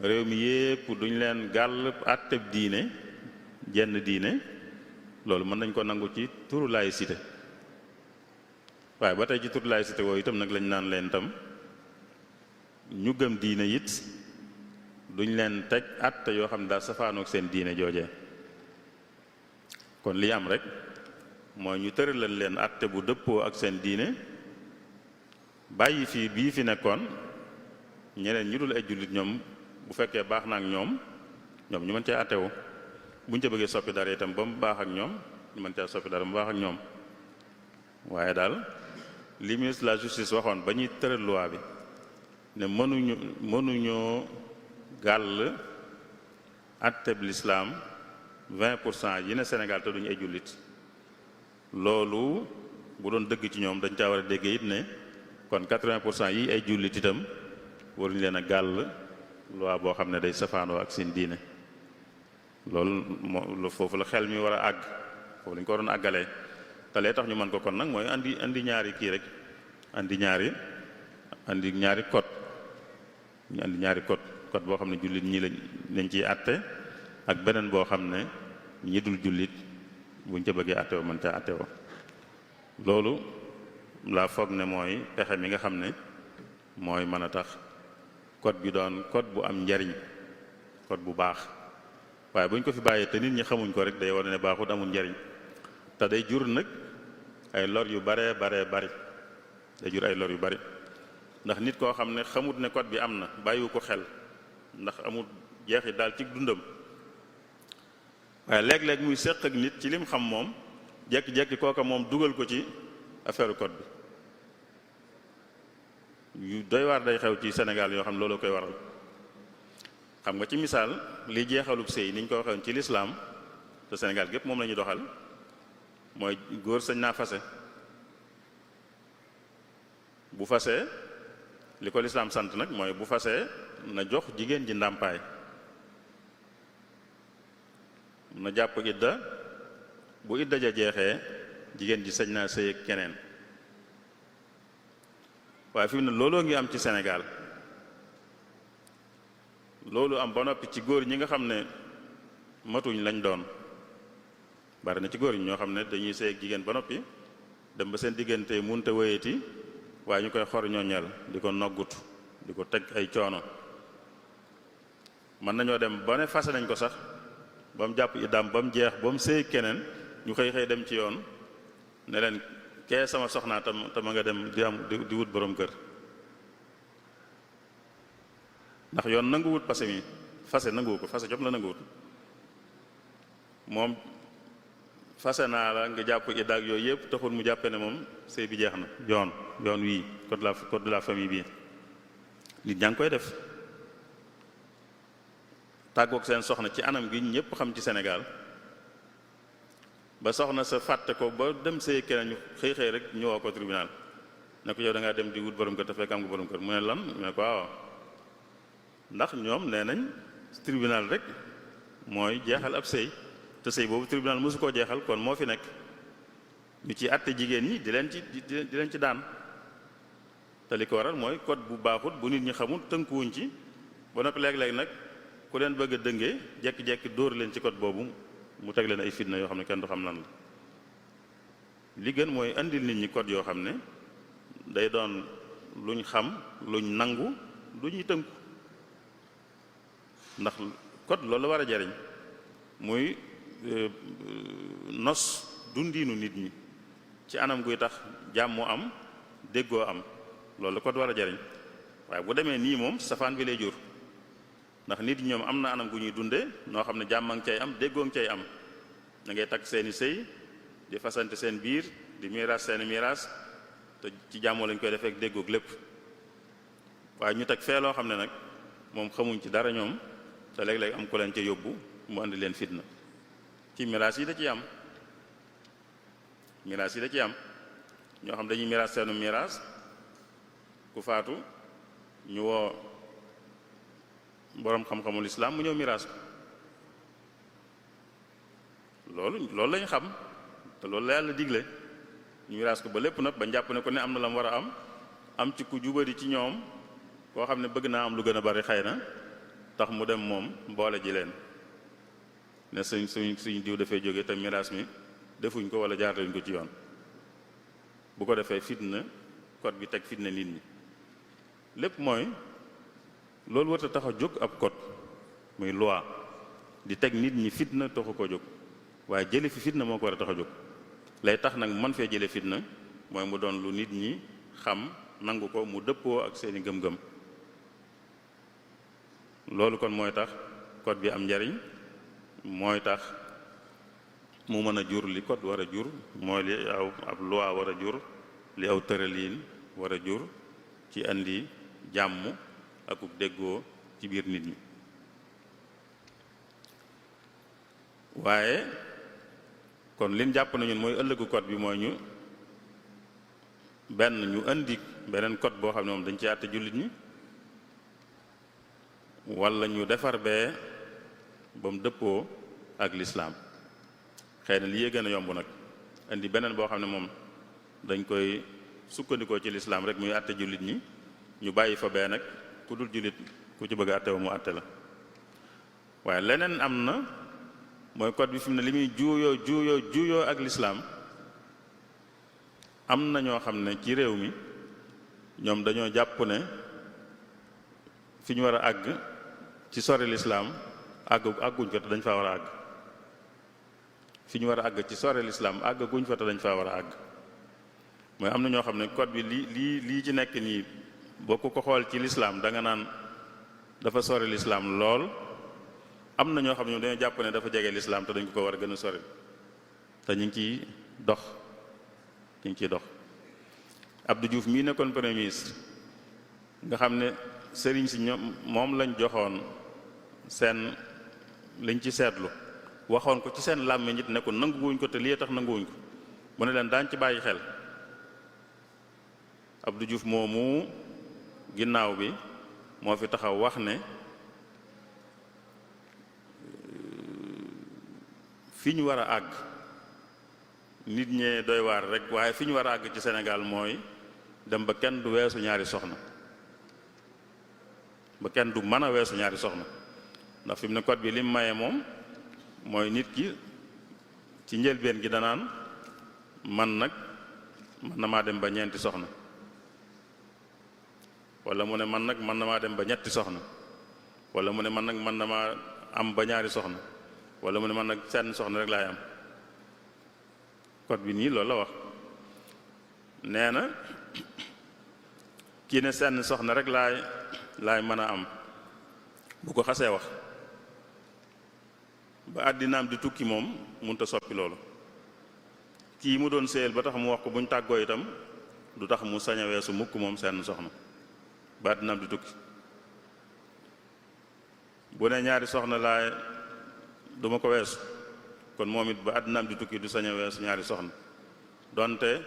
réew mi yépp duñ leen gàll àtteb diine jenn diine loolu mën nañ ko nangu ci turu laïcité waaye ba tey ci turu laïcité woowu itam nag lañ naan leen tam ñu gëm diine it duñ leen teg àtte yoo xam ne daal safaanook seen diine joojee kon li am rek mooy ñu tëralal leen àtte bu dëppoo ak seen diine bàyyi fii bii fi nekkoon ñeneen ñi dul ay jullit ñoom bu fekkee baax na ak ñoom ñu mën cee àttewu buñ ca bëggee soppi dara itam ba mu baax ak ñoom ñu mën cee soppi dara mu baax ak ñoom waaye daal li ministre de la justice waxoon ba ñuy tëral loi bi ne mënuñoo gàll àtteb lislaam 20% yi ne Sénégal te duñu ay jullit loolu bu doon dëgg ci ñoom dañ caa war a dégg it ne kon 80% yi ay jullit itam waruñu leen a gàll loi boo xam ne day safaanoo ak seen diine loolu moo foofu la xel mi war a àgg foofu lañ ko waroon àggalee te lee tax ñu mën ko kon nag mooy andi ñaari kii rek andi ñaari code ñu andi ñaari code boo xam ne jullit ñi lañ ciy àtte ak beneen boo xam ne ñi dul jullit buñ ca bëggee àtte woo mën ca àtte woo loolu laa foog ne mooy pexe mi nga xam ne mooy mën a tax code bi doon code bu am njariñ code bu baax waaye buñ ko fi bàyyee te nit ñi xamuñ ko rek day wane ne baaxut amul njariñ te day jur nag ay lor yu baree bari day jur ay lor yu bari ndax nit koo xam ne xamut ne code bi am na bàyyiwu ko xel ndax amul jeexi daal ci dundam waaye léeg-léeg muy séq ak nit ci lim xam moom jekki-jekki kooka moom dugal ko ci affaire code bi yu doy waar day xew ci Sénégal yoo xam ne loolu koy waral xam nga ci misaal li jeexalub sëy ni ñu ko waxee ci lislaam te Sénégal gépp moom la ñu doxal mooy góor sañ naa fase bu fasee li ko lislaam sant nag mooy bu fasee na jox jigéen ji ndàmpaay na jàpp idda bu idda ja jeexee jigéen ji sañ naa sëy ak keneen waaye fi mu ne looloo ngi am ci Sénégal loolu am ba noppi ci góor ñi nga xam ne matuñ lañ doon bari na ci góor ñi ñoo xam ne dañuy sëy ak jigéen ba noppi dem ba seen diggante munte wéyati waaye ñu koy xor ñooñal di ko noggut di ko teg ay coono mën nañoo dem ba ne fase nañ ko sax ba mu jàpp iddaam ba mu jeex ba mu sëy keneen ñu xëy dem ci yoon ne leen kee sama soxnaa te ma nga dem di wut borom kër ndax yoon nanguwut fase nanguwu ko fase jot la nanguwut moom fase naa la nga jàpp iddaak yooyu yëpp taxul mu jàppe ne moom sëy bi jeex na yoon wii code de la famille bii nit ñaa ngi koy def tàggoog seen soxna ci anam gi ñëpp xam ci Sénégal ba soxna sa fàtte ko ba dem sëy keneen ñu xëy rek ñëwoo ko tribunal ne ko yow da ngaa dem di wut borom kër te fekk am nga borom kër mu ne lan mu ne ko waaw ndax ñoom nee nañ tribunal rek mooy jeexal ab sëy te sëy boobu tribunal mosu koo jeexal kon moo fi nekk ñu ci àtte jigéen ñi di leen ci daan te li ko waral mooy code bu baaxut bu nit ñi xamul tënkuwuñ ci ba noppi léeg-léeg nag ku leen bëgg a dëngee jekki-jekki dóor leen ci code boobu mu teg leen ay fitna yoo xam ne kenn du xam lan la li gën mooy andil nit ñi code yoo xam ne day doon luñ xam luñ nangu lu ñuy tënku ndax code loolu la war a jariñ muy nos dundiinu nit ñi ci anam guy tax jàmm am déggoo am loolu la code war a jariñ waaye bu demee nii moom safaan bi lay jur ndax nit ñi ñoom am na anam gu ñuy dunde noo xam ne jàmm a ngi cay am déggoo ngi cay am da ngay takk seeni sëy di fasante seen biir di miiras seeni miiras te ci jàmmoo lañ koy defee ak déggoog lépp waaye ñu teg fee loo xam ne nag moom xamuñ ci dara ñoom te léeg-léeg am ku leen ca yóbbu mu andi leen fitna ci miiras yi da ciy am miiras yi da ciy am ñoo xam dañuy miiras seenu miiras ku faatu ñu woo boroom xam-xamul islaam mu ñëw miraas ko loolu lañ xam te loolu la yàlla digle ñu miraas ko ba lépp nag ba jàpp ne ko ne am na la mu war a am ci ku jubadi ci ñoom koo xam ne bëgg naa am lu gën a bari xëy na tax mu dem moom boole ji leen ne suñ diw dafay jóge te miraas mi defuñ ko wala jaarluñ ko ci yoon bu ko defee fitna code bi teg fitna nit ñi lépp mooy loolu war a tax a jóg ab code muy loi di teg nit ñi fitna taxu ko jóg waaye jële fi fitna moo ko war a tax a jóg lay tax nag mën fee jële fitna mooy mu doon lu nit ñi xam nangu ko mu dëppoo ak seeni gëm-gëm loolu kon mooy tax code bi am njariñ mooy tax mu mën a jur li code war a jur mooy li aw ab loi war a jur li aw tëraliin war a jur ci andi jàmm akuk déggoo ci biir nit ñi waaye kon liñ jàpp nañu mooy ëllëgu code bi mooy ñu ñu indi beneen code boo xam ne moom dañ ci àtte jullit ñi wala ñu defar bee ba mu dëppoo ak lislaam xëy na li gën a yomb nag indi beneen boo xam ne moom dañ koy sukkandikoo ci lislaam rek muy àtte jullit ñi ñu bàyyi fa bee nag ku dul jullit ku ci bëgg a àtte wa mu àtte la waaye leneen am na mooy code bi fi mu ne li muy juuyoo ak lislaam am na ñoo xam ne ci réew mi ñoom dañoo jàpp ne fi ñu war a àgg ci sori lislaam àgguñ fa te dañ faa war a àgg fi ñu war a àgg ci sori lislaam àgguñ fa te dañ faa war a àgg mooy am na ñoo xam ne code bi lii ci nekk nii boo ko xool ci lislaam da nga naan dafa sori lislaam lool am na ñoo xam ne dañoo jàpp ne dafa jege lislaam te dañ ko war a gën a sori te ñu ngi ciy dox Abdou Diouf mii nekkoon premier ministre nga xam ne sëriñ si ñoom moom lañ joxoon seen liñ ci seetlu waxoon ko ci seen làmmiñ it ne ko nanguwuñ ko te lii tax nanguwuñ ko mu ne leen daañ ci bàyyi xel. Abdou Diouf moomu ginnaaw bi moo fi taxaw wax ne fi ñu war a àgg nit ñee doy waar rek waaye fi ñu war a àgg ci Sénégal mooy dem ba kenn du weesu ñaari soxna ba kenn du mën a weesu ñaari soxna ndax fi mu ne code bi lim maye moom mooy nit ki ci njëlbeen gi danaan man nag mën na maa dem ba ñeenti soxna wala mu ne man nag mën na maa dem ba ñetti soxna wala mu ne man nag mën na maa am ba ñaari soxna wala mu ne man nag seen soxna rek laay am code bi nii loolu la wax nee na kii ne seen soxna rek laay mën a am bu ko xasee wax ba àddinaam di tukki moom mënut a soppi loolu kii mu doon séyal ba tax mu wax ko bu ñu tàggoo itam du tax mu sañ a weesu mukk moom seen soxna ba àddinaam di tukki bu ne ñaari soxna laay duma ko weesu kon moom it ba àddinaam di tukki du sañ a weesu ñaari soxna donte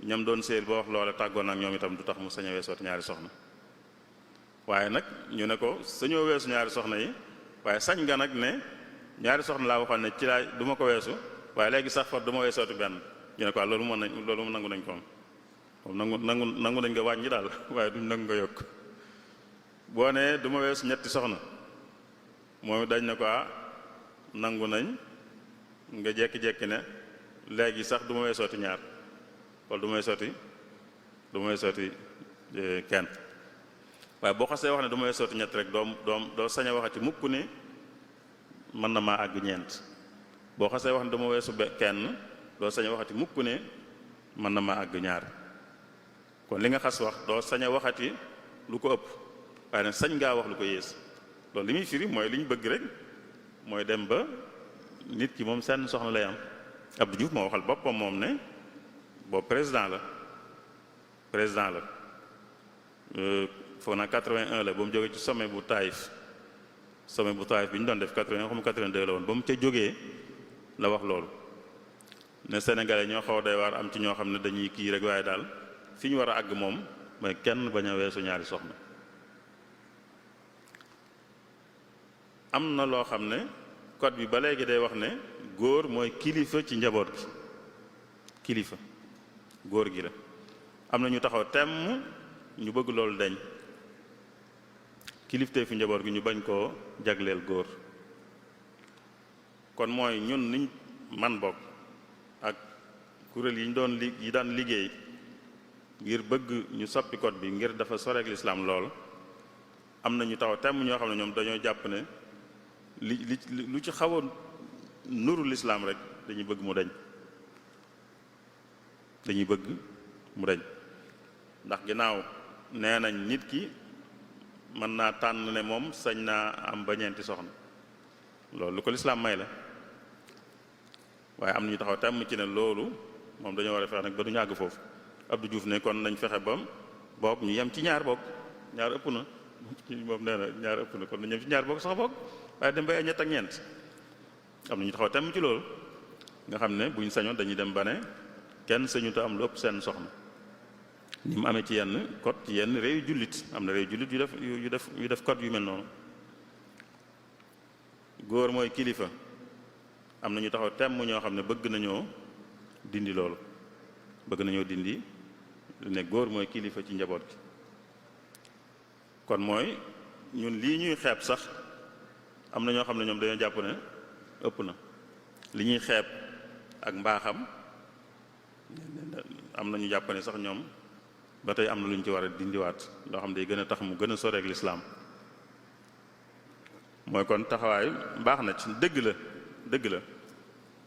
ñam doon séyal ba wax loola tàggoon ak ñoom itam du tax mu sañ a weesoot ñaari soxna waaye nag ñu ne ko sañoo weesu ñaari soxna yi waaye sañ nga nag ne ñaari soxna laa waxoon ne ci laay du ma ko weesu waaye léegi sax far du ma weesooti benn ñu ne ko loolu nangu nañ ko moom nangu nañ nga wàññi daal waaye duñ nangu nga yokk boo ne du ma weesu ñetti soxna moom dañ ne ko nangu nañ nga jekki-jekki ne léegi sax du ma weesooti ñaar wala du ma weesooti kenn waaye boo xasee wax ne du ma weesooti ñett rek doo sañ a waxati mukk ne mën na maa àgg ñeent boo xasee wax ne dama weesu kenn doo sañ a waxati mukk ne mën na maa àgg ñaar kon li nga xas wax doo sañ a waxati lu ko ëpp waaye nag sañ ngaa wax lu ko yées loolu li muy firi mooy li ñu bëgg rek mooy dem ba nit ki moom seen soxna lay am Abdou Diouf moo waxal boppam moom ne boobu président la foog naa 81 la ba mu jógee ci sommet bu Taïf bi ñu doon def 81 xam 82 la woon ba mu ca jógee la wax loolu ne sénégalais ñoo xaw a doy waar am ci ñoo xam ne dañuy kii rek waaye daal fi ñu war a àgg moom mooy kenn bañ a weesu ñaari soxna am na loo xam ne code bi ba léegi day wax ne góor mooy kilifa ci njaboot gi kilifa góor gi la am na ñu taxaw temm ñu bëgg loolu dañ kilifte fi njaboot gi ñu bañ koo jagleel góor kon mooy ñun niñ man bokk ak kuréel yi ñu doon yi daan liggéey ngir bëgg ñu soppi code bi ngir dafa soreek lislaam lool am na ñu taxaw temm ñoo xam ne ñoom dañoo jàpp ne lu ci xaw a nuru lislaam rek dañuy bëgg mu dañ ndax ginnaaw nee nañ nit ki mën naa tànn ne moom sañ naa am ba ñeenti soxna loolu lu ko lislaam may la waaye am na ñu taxaw temm ci ne loolu moom dañoo war a fexe nag ba du ñàgg foofu Abdou Diouf ne kon nañ fexe ba boog ñu yem ci ñaar boog ñaar ëpp na moom nee na ñaar ëpp na kon nañ yem ci ñaar boog sax boog waaye dem ba ay ñett ak ñeent am na ñu taxaw temm ci loolu nga xam ne buñ sañoon dañuy dem ba ne kenn sañu te am lu ëpp seen soxna ni mu amee ci yenn code ci yenn réew yu jullit am na réew jullit yu def code yu mel noonu góor mooy kilifa am na ñu taxaw temm ñoo xam ne bëgg nañoo dindi loolu bëgg nañoo dindi ne góor mooy kilifa ci njaboot gi kon mooy ñun lii ñuy xeeb sax am na ñoo xam ne ñoom dañoo jàpp ne ëpp na li ñuy xeeb ak mbaaxam am na ñu jàpp ne sax ñoom ba tey am na lu ñu ci war a dindiwaat loo xam ne day gën a tax mu gën a soreek lislaam mooy kon taxawaay baax na ci dëgg la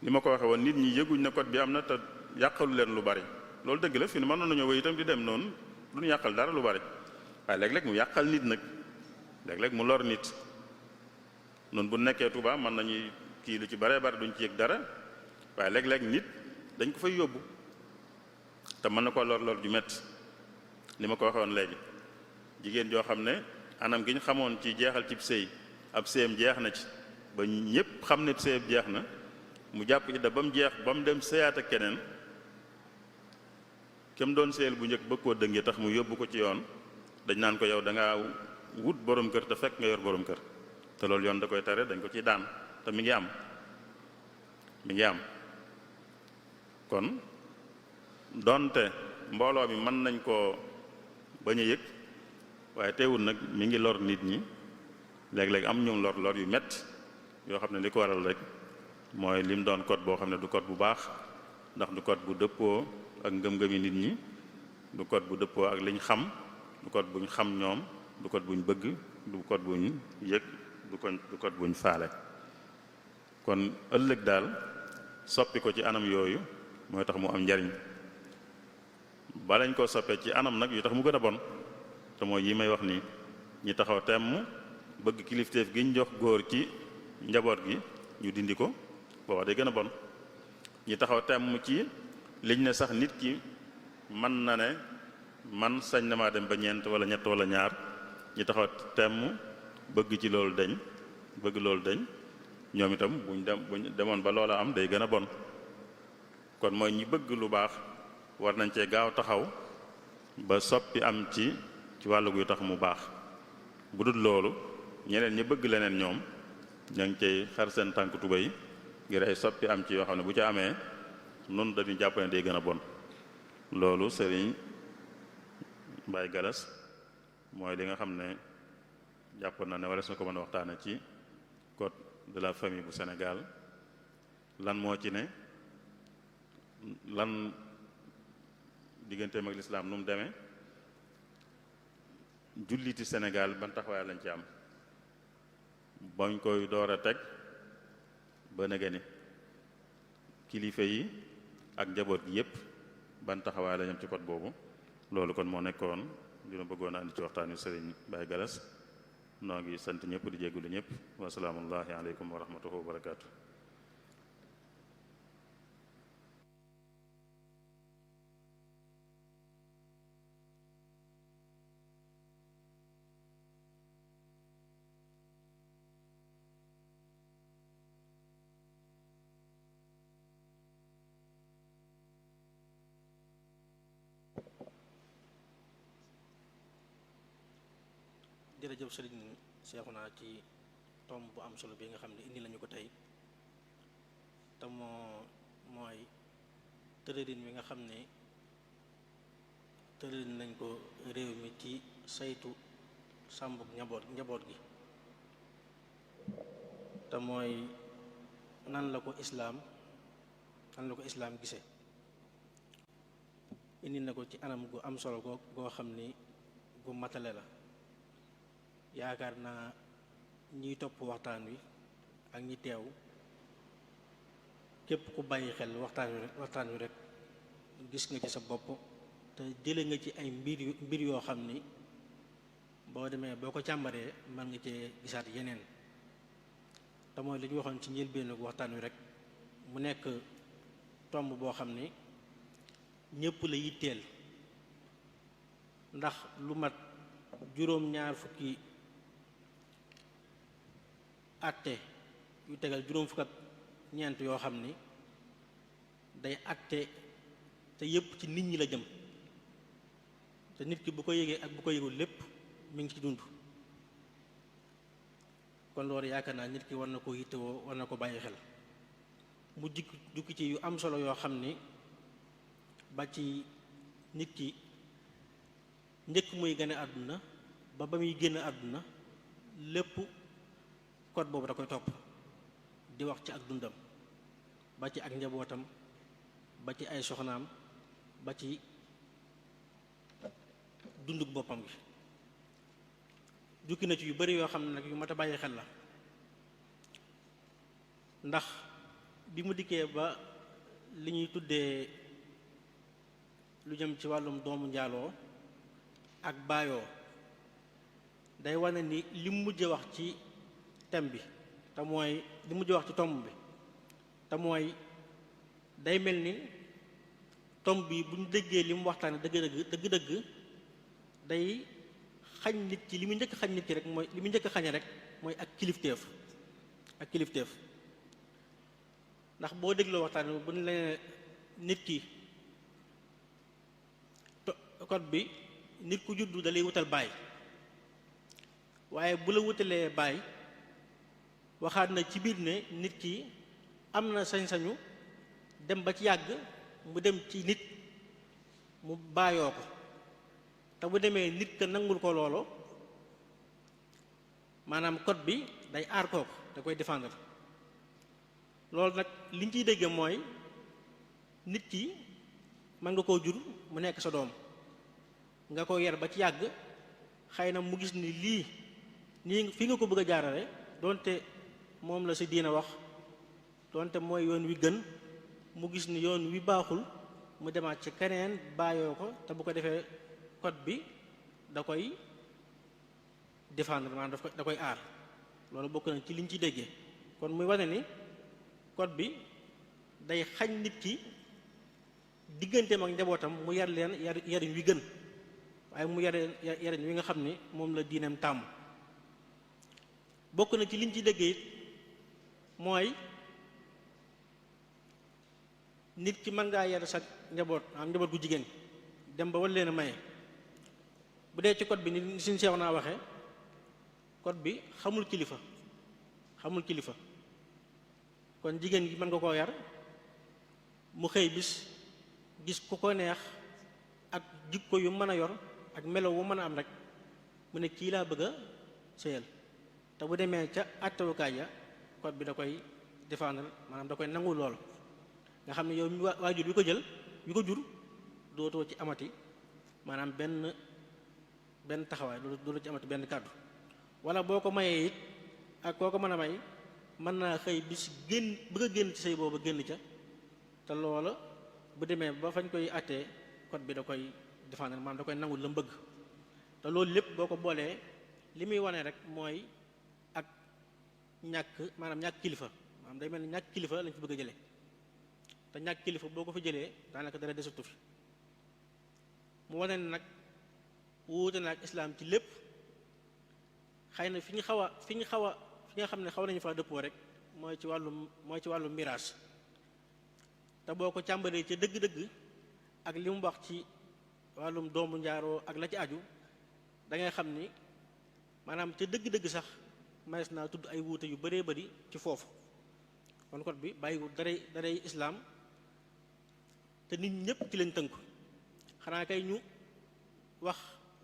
li ma ko waxee woon nit ñi yëguñ ne code bi am na te yàqalu leen lu bari loolu dëgg la fi ne mën nañoo wéy itam di dem noonu du ñu yàqal dara lu bari waaye léeg-léeg mu yàqal nit nag léeg-léeg mu lor nit noonu bu nekkee Tuuba mën nañuy kii lu ci baree bari duñ ci yëg dara waaye léeg-léeg nit dañ ko fay yóbbu te mën na ko lor ju metti li ma ko waxee woon léegi jigéen joo xam ne anam gi ñu xamoon ci jeexal cib sëy ab sëyam jeex na ci ba ñépp xam ne sëyam jeex na mu jàpp idda ba mu jeex ba mu dem sëyaat ak keneen kem doon sëyal bu njëkk bëgg koo dëngee tax mu yóbbu ko ci yoon dañ naan ko yow da ngaa wut borom kër te fekk nga yor borom kër te loolu yoon da koy tere dañ ko ciy daan te mi ngi am kon donte mbooloo mi mën nañ koo bañ a yëg waaye teewul nag mi ngi lor nit ñi léeg-léeg am ñoom lor yu metti yoo xam ne li ko waral rek mooy lim doon code boo xam ne du code bu baax ndax du code bu dëppoo ak ngëm-ngëmi nit ñi du code bu dëppoo ak liñ xam du code buñ xam ñoom du code buñ bëgg du code buñ yëg du code buñ faale kon ëllëg daal soppi ko ci anam yooyu mooy tax mu am njariñ ba lañ koo soppee ci anam nag yu tax mu gën a bon te mooy yi may wax nii ñi taxaw temm bëgg kilifteef gi ñu jox góor ci njaboot gi ñu dindi ko booba day gën a bon ñi taxaw temm ci liñ ne sax nit ki mën na ne man sañ na maa dem ba ñeent wala ñett wala ñaar ñi taxaw temm bëgg ci loolu dañ bëgg loolu dañ ñoom itam buñ demoon ba loola am day gën a bon kon mooy ñi bëgg lu baax war nañ cee gaaw taxaw ba soppi am ci wàllu guy tax mu baax bu dul loolu ñeneen ñi bëgg leneen ñoom ña ngi cay xar seen tànk tubéy ngir ay soppi am ci yoo xam ne bu ca amee noonu dañuy jàpp ne day gën a bon loolu Sëriñ Baye Galas mooy li nga xam ne jàpp na ne wala su ko mën a waxtaane ci code de la famille bu Sénégal lan moo ci ne lan digganteem ak lislaam nu mu demee julliti Sénégal ban taxawaay lañ ci am bañ koy door a teg ba nege ni kilifa yi ak njaboot gi yépp ban taxawaay lañ am ci code boobu loolu kon moo nekkoon dina bëggoon a andi ci waxtaan wi Sëriñ Baye Galas noo ngi sant ñëpp di jéggulu ñëpp wa salaamullahi aleykum wa rahmatuhu wa barakaatu. jërëjëf sëriñ Seexuna ci tomb bu am solo bi nga xam ne indi lañu ko tey te mooy tërërin wi nga xam ne tërërin nañ ko réew mi ci saytu sàmm njaboot gi te mooy nan la ko islaam gise indi na ko ci anam gu am solo goo xam ni gu matale la yaakaar naa ñiy topp waxtaan wi ak ñi teew képp ku bàyyi xel waxtaan wi rek gis nga ci sa bopp te jële nga ci ay mbir yoo xam ni boo demee boo ko càmbaree mën nga cee gisaat yeneen te mooy li ñu waxoon ci njëlbéenu waxtaan wi rek mu nekk tomb boo xam ni ñépp la yitteel ndax lu mat juróom-ñaar fukki atte yu tegal juróom fukk ak ñeent yoo xam ni day atte te yépp ci nit ñi la jëm te nit ki bu ko yëgee ak bu ko yëgul lépp mi ngi ci dund kon loolu yaakaar naa nit ki war na ko yittewoo war na ko bàyyi xel mu jukki ci yu am solo yoo xam ni ba ci nit ki njëkk muy gane àdduna ba muy génn àdduna lépp code boobu da koy topp di wax ci ak dundam ba ci ak njabootam ba ci ay soxnaam ba ci dunduk boppam gi jukki na ci yu bari yoo xam ne nag yu mat a bàyyi xel la ndax bi mu dikkee ba li ñuy tuddee lu jëm ci wàllum doomu njaaloo ak baayoo day wane ni li mu mujj wax ci thème bi te mooy li mujj wax ci tomb bi te mooy day mel ni tomb bi bu ñu déggee li mu waxtaane dëgg-dëgg day xañ nit ki li muy njëkk xañ nit ki rek mooy li muy njëkk xañe rek mooy ak kilifteef ndax boo dégloo waxtaan bu ñu la nit ki code bi nit ku juddu da lay wutal baay waaye bu la wutalee baay waxaat na ci biir ne nit ki am na sañ-sañu dem ba ci yàgg mu dem ci nit mu baayoo ko te bu demee nit ka nangul ko loolo maanaam code bi day aar kooku da koy défendre loolu nag liñ ciy dégge mooy nit ki mën nga koo jur mu nekk sa doom nga ko yar ba ci yàgg xëy na mu gis ni lii nii fi nga ko bëgg a jaarale donte moom la si diina wax donte mooy yoon wi gën mu gis ni yoon wi baaxul mu demaat ci keneen bàyyoo ko te bu ko defee code bi da koy défendre maanaam da koy aar loolu bokk na ci liñ ci déggee kon muy wane ni code bi day xañ nit ki digganteem ak njabootam mu yar leen yarin wi gën waaye mu yarin wi nga xam ni moom la diineem tàmm bokk na ci liñ ci déggee it mooy nit ki mën ngaa yar sa njaboot am njaboot gu jigéen dem ba war leen a maye bu dee ci code bi ni suñ seex naa waxee code bi xamul kilifa kon jigéen gi mën nga koo yar mu xëy bis gis ku ko neex ak jikko yu mën a yor ak melo wu mën a am rek mu ne kii laa bëgg a sëyal te bu demee ca àttewukaay ya code bi da koy défendre maanaam da koy nangu lool nga xam ne yow mi waajur wi ko jur dootoo ci amati maanaam benn taxawaay dootoo ci amati benn kàddu wala boo ko mayee it ak koo ko mën a may mën naa xëy bis bëgg a génn ci sëy boobu génn ca te loola bu demee ba fañ koy àttee code bi da koy défendre maanaam da koy nangul la mbëgg te loolu lépp boo ko boolee li muy wane rek mooy ak ñàkk kilifa maanaam day mel ni ñàkk kilifa lañ fi bëgg a jëlee te ñàkk kilifa boo ko fi jëlee daanaka dara desatu fi mu wane ne nag wuute na ak islaam ci lépp xëy na fi nga xam ne xaw nañu fa dëppoo rek mooy ci wàllum miraas te boo ko càmbaree ca dëgg-dëgg ak li mu wax ci wàllum doomu njaaroo ak la ci aju da ngay xam ni maanaam ca dëgg-dëgg sax manees naa tudd ay wuute yu bëree bëri ci foofu kon code bi bàyyiwul daray islaam te nit ñëpp ci lañ tënku xanaa kay ñu wax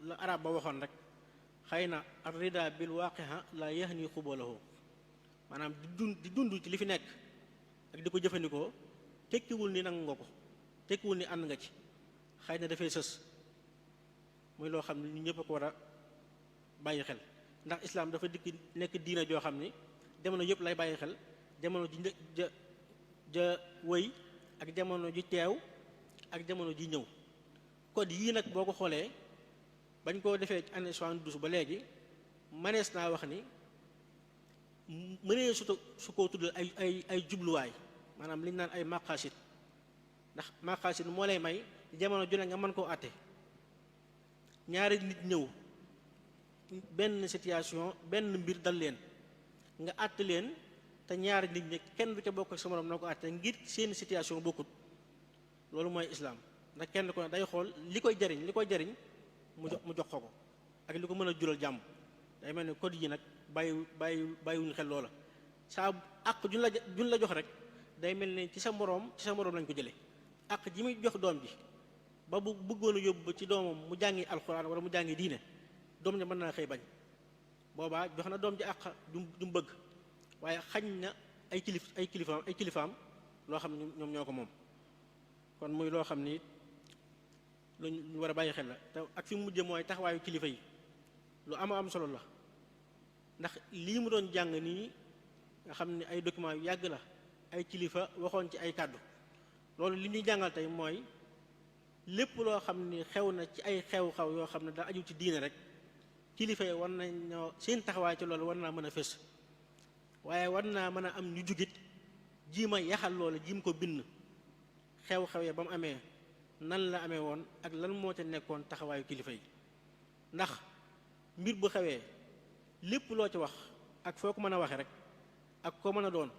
la arab ba waxoon rek xëy na ar rida bil waaqiha la yahni xubalahu maanaam di dund ci li fi nekk ak di ko jëfandikoo tekkiwul ni nangu nga ko tekkiwul ni ànd nga ci xëy na dafay sës muy loo xam ne ñu ñëpp a ko war a bàyyi xel ndax islaam dafa dikk nekk diina joo xam ni jamono yëpp lay bàyyi xel jamono ji ja wëy ak jamono ji teew ak jamono ji ñëw code yii nag boo ko xoolee bañ koo defee ci année 72 ba léegi mënees naa wax ni mënee su ko tuddal ay jubluwaay maanaam li ñu naan ay maqasid ndax maqasid moo lay may jamono ju ne nga mën koo àtte ñaari nit ñëw benn situation benn mbir dal leen nga àtte leen te ñaari nit ñi kenn du ca bokk ak sa morom na ko àtte ngir seen situation bokkut loolu mooy islaam ndax kenn ko ne day xool li koy jariñ mu jox ko ak li ko mën a jural jàmm day mel ni code yi nag bàyyiwuñu xel loola saa àq juñ la jox rek day mel ni ci sa moroom lañ ko jëlee àq ji muy jox doom ji ba bu bëggoon a yóbbu ci doomam mu jàngi alxuraan wala mu jàngi diine doom ja mën naa xëy bañ boobaa jox na doom ji àq du mu bëgg waaye xañ na ay kilifaam loo xam ne ñoom ñoo ko moom kon muy loo xam ni lu ñu war a bàyyi xel la te ak fi mu mujjee mooy taxawaayu kilifa yi lu am solo la ndax lii mu doon jàng nii nga xam ne ay documents yu yàgg la ay kilifa waxoon ci ay kàddu loolu li ñuy jàngal tey mooy lépp loo xam ni xew na ci ay xew-xew yoo xam ne daa aju ci diine rek kilifa yi war nañoo seen taxawaay ci loolu war naa mën a fës waaye war naa mën a am ñu jugit jiima yaxal loolu jiim ko bind xew-xew ya ba mu amee nan la amee woon ak lan moo ca nekkoon taxawaayu kilifa yi ndax mbir bu xewee lépp loo ci wax ak foo ko mën a waxee rek ak koo mën a doon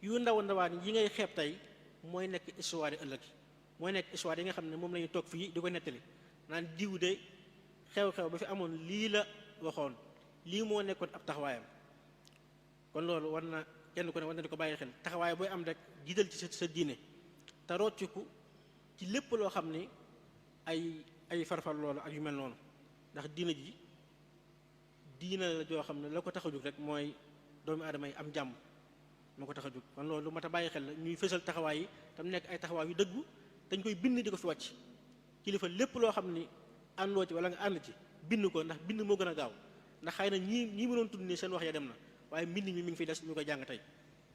yu ndaw ndawaan yi ngay xeeb tey mooy nekk histoire yi ëllëg mooy nekk histoire yi nga xam ne moom la ñuy toog fii di ko nettali naan diw de xew-xew ba fi amoon lii la waxoon lii moo nekkoon ab taxawaayam. kon loolu war na kenn ku ne war na di ko bàyyi xel taxawaay booy am rek jiital ci sa diine te rocciku ci lépp loo xam ni ay farfar loolu ak yu mel noonu ndax diina la joo xam ne la ko tax a jóg rek mooy doomu aadama yi am jàmm moo ko tax a jóg. kon loolu lu mat a bàyyi xel la ñuy fësal taxawaay yi tam nekk ay taxawaay yu dëggu dañ koy bind di ko fi wàcc kilifa lépp loo xam ni àndoo ci wala nga ànd ci bind ko ndax bind moo gën a gaaw ndax xëy na ñii mënoon tudd ni seen wax ya dem na waaye mbind mi ngi fi des ñu koy jàng tey.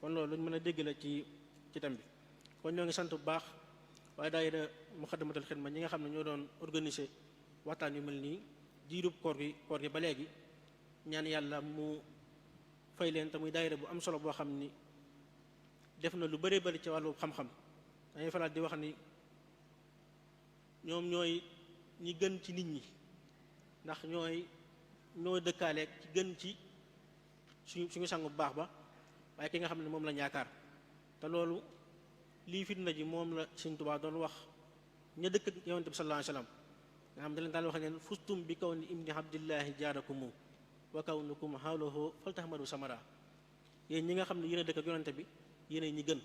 kon loolu luñ mën a dégg la ci tam bi kon ñoo ngi sant bu baax waaye daayira Muxaddamatul Xidma ñi nga xam ne ñoo doon organiser waxtaan yu mel nii diirub koor gi ba léegi ñaan yàlla mu fay leen te muy daayira bu am solo boo xam ni def na lu bëree bëri ci wàllu xam-xam dañuy faral di wax ni ñoom ñooy ñi gën ci nit ñi ndax ñooy dëkkaaleeg ci gën ci suñu sang bu baax ba waaye ki nga xam ne moom la yaakaar te loolu lii fitna ji moom la Sëñ Tuubaa doon wax ña dëkk ak Yonent bi sallallahu alayhi wa sallam nga xam ne leen daal wax neen fustum bi kaw ni ibni abdillahi jaarakumu wa kawnukum hawlahu faltahmadu samara yéen ñi nga xam ne yéen a dëkk ak Yonent bi yéen ñi gën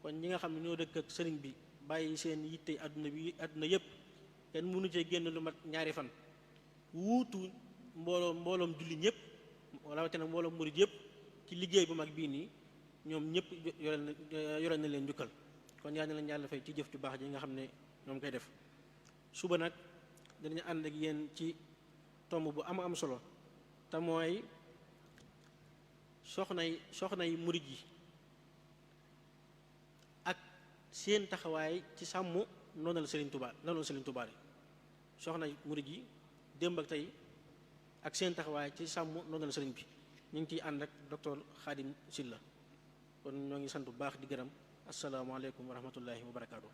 kon ñi nga xam ne ñoo dëkk ak sëriñ bi bàyyi seen yitte àdduna yépp kenn mënu cee génn lu mat ñaari fan wuutu mbooloom julli ñëpp rawatina mbooloom murid yëpp ci liggéey bu mag bii nii ñoom ñëpp yoreel na leen njukkal kon yaa ne lañ yàlla fay ci jëf ju baax ji nga xam ne ñoom koy def. suba nag danañu ànd ak yéen ci tomb bu am solo te mooy soxnay murid yi ak seen taxawaay ci sàmm noonal Serigne Touba yi soxnay murid yi démb ak tey ak seen taxawaay ci sàmm noonal Serigne bi ñu ngi ciy ànd ak docteur Khadim Sylla kon ñoo ngi sant bu baax di gërëm asalaamaaleykum wa rahmatullahi wa barakaatu.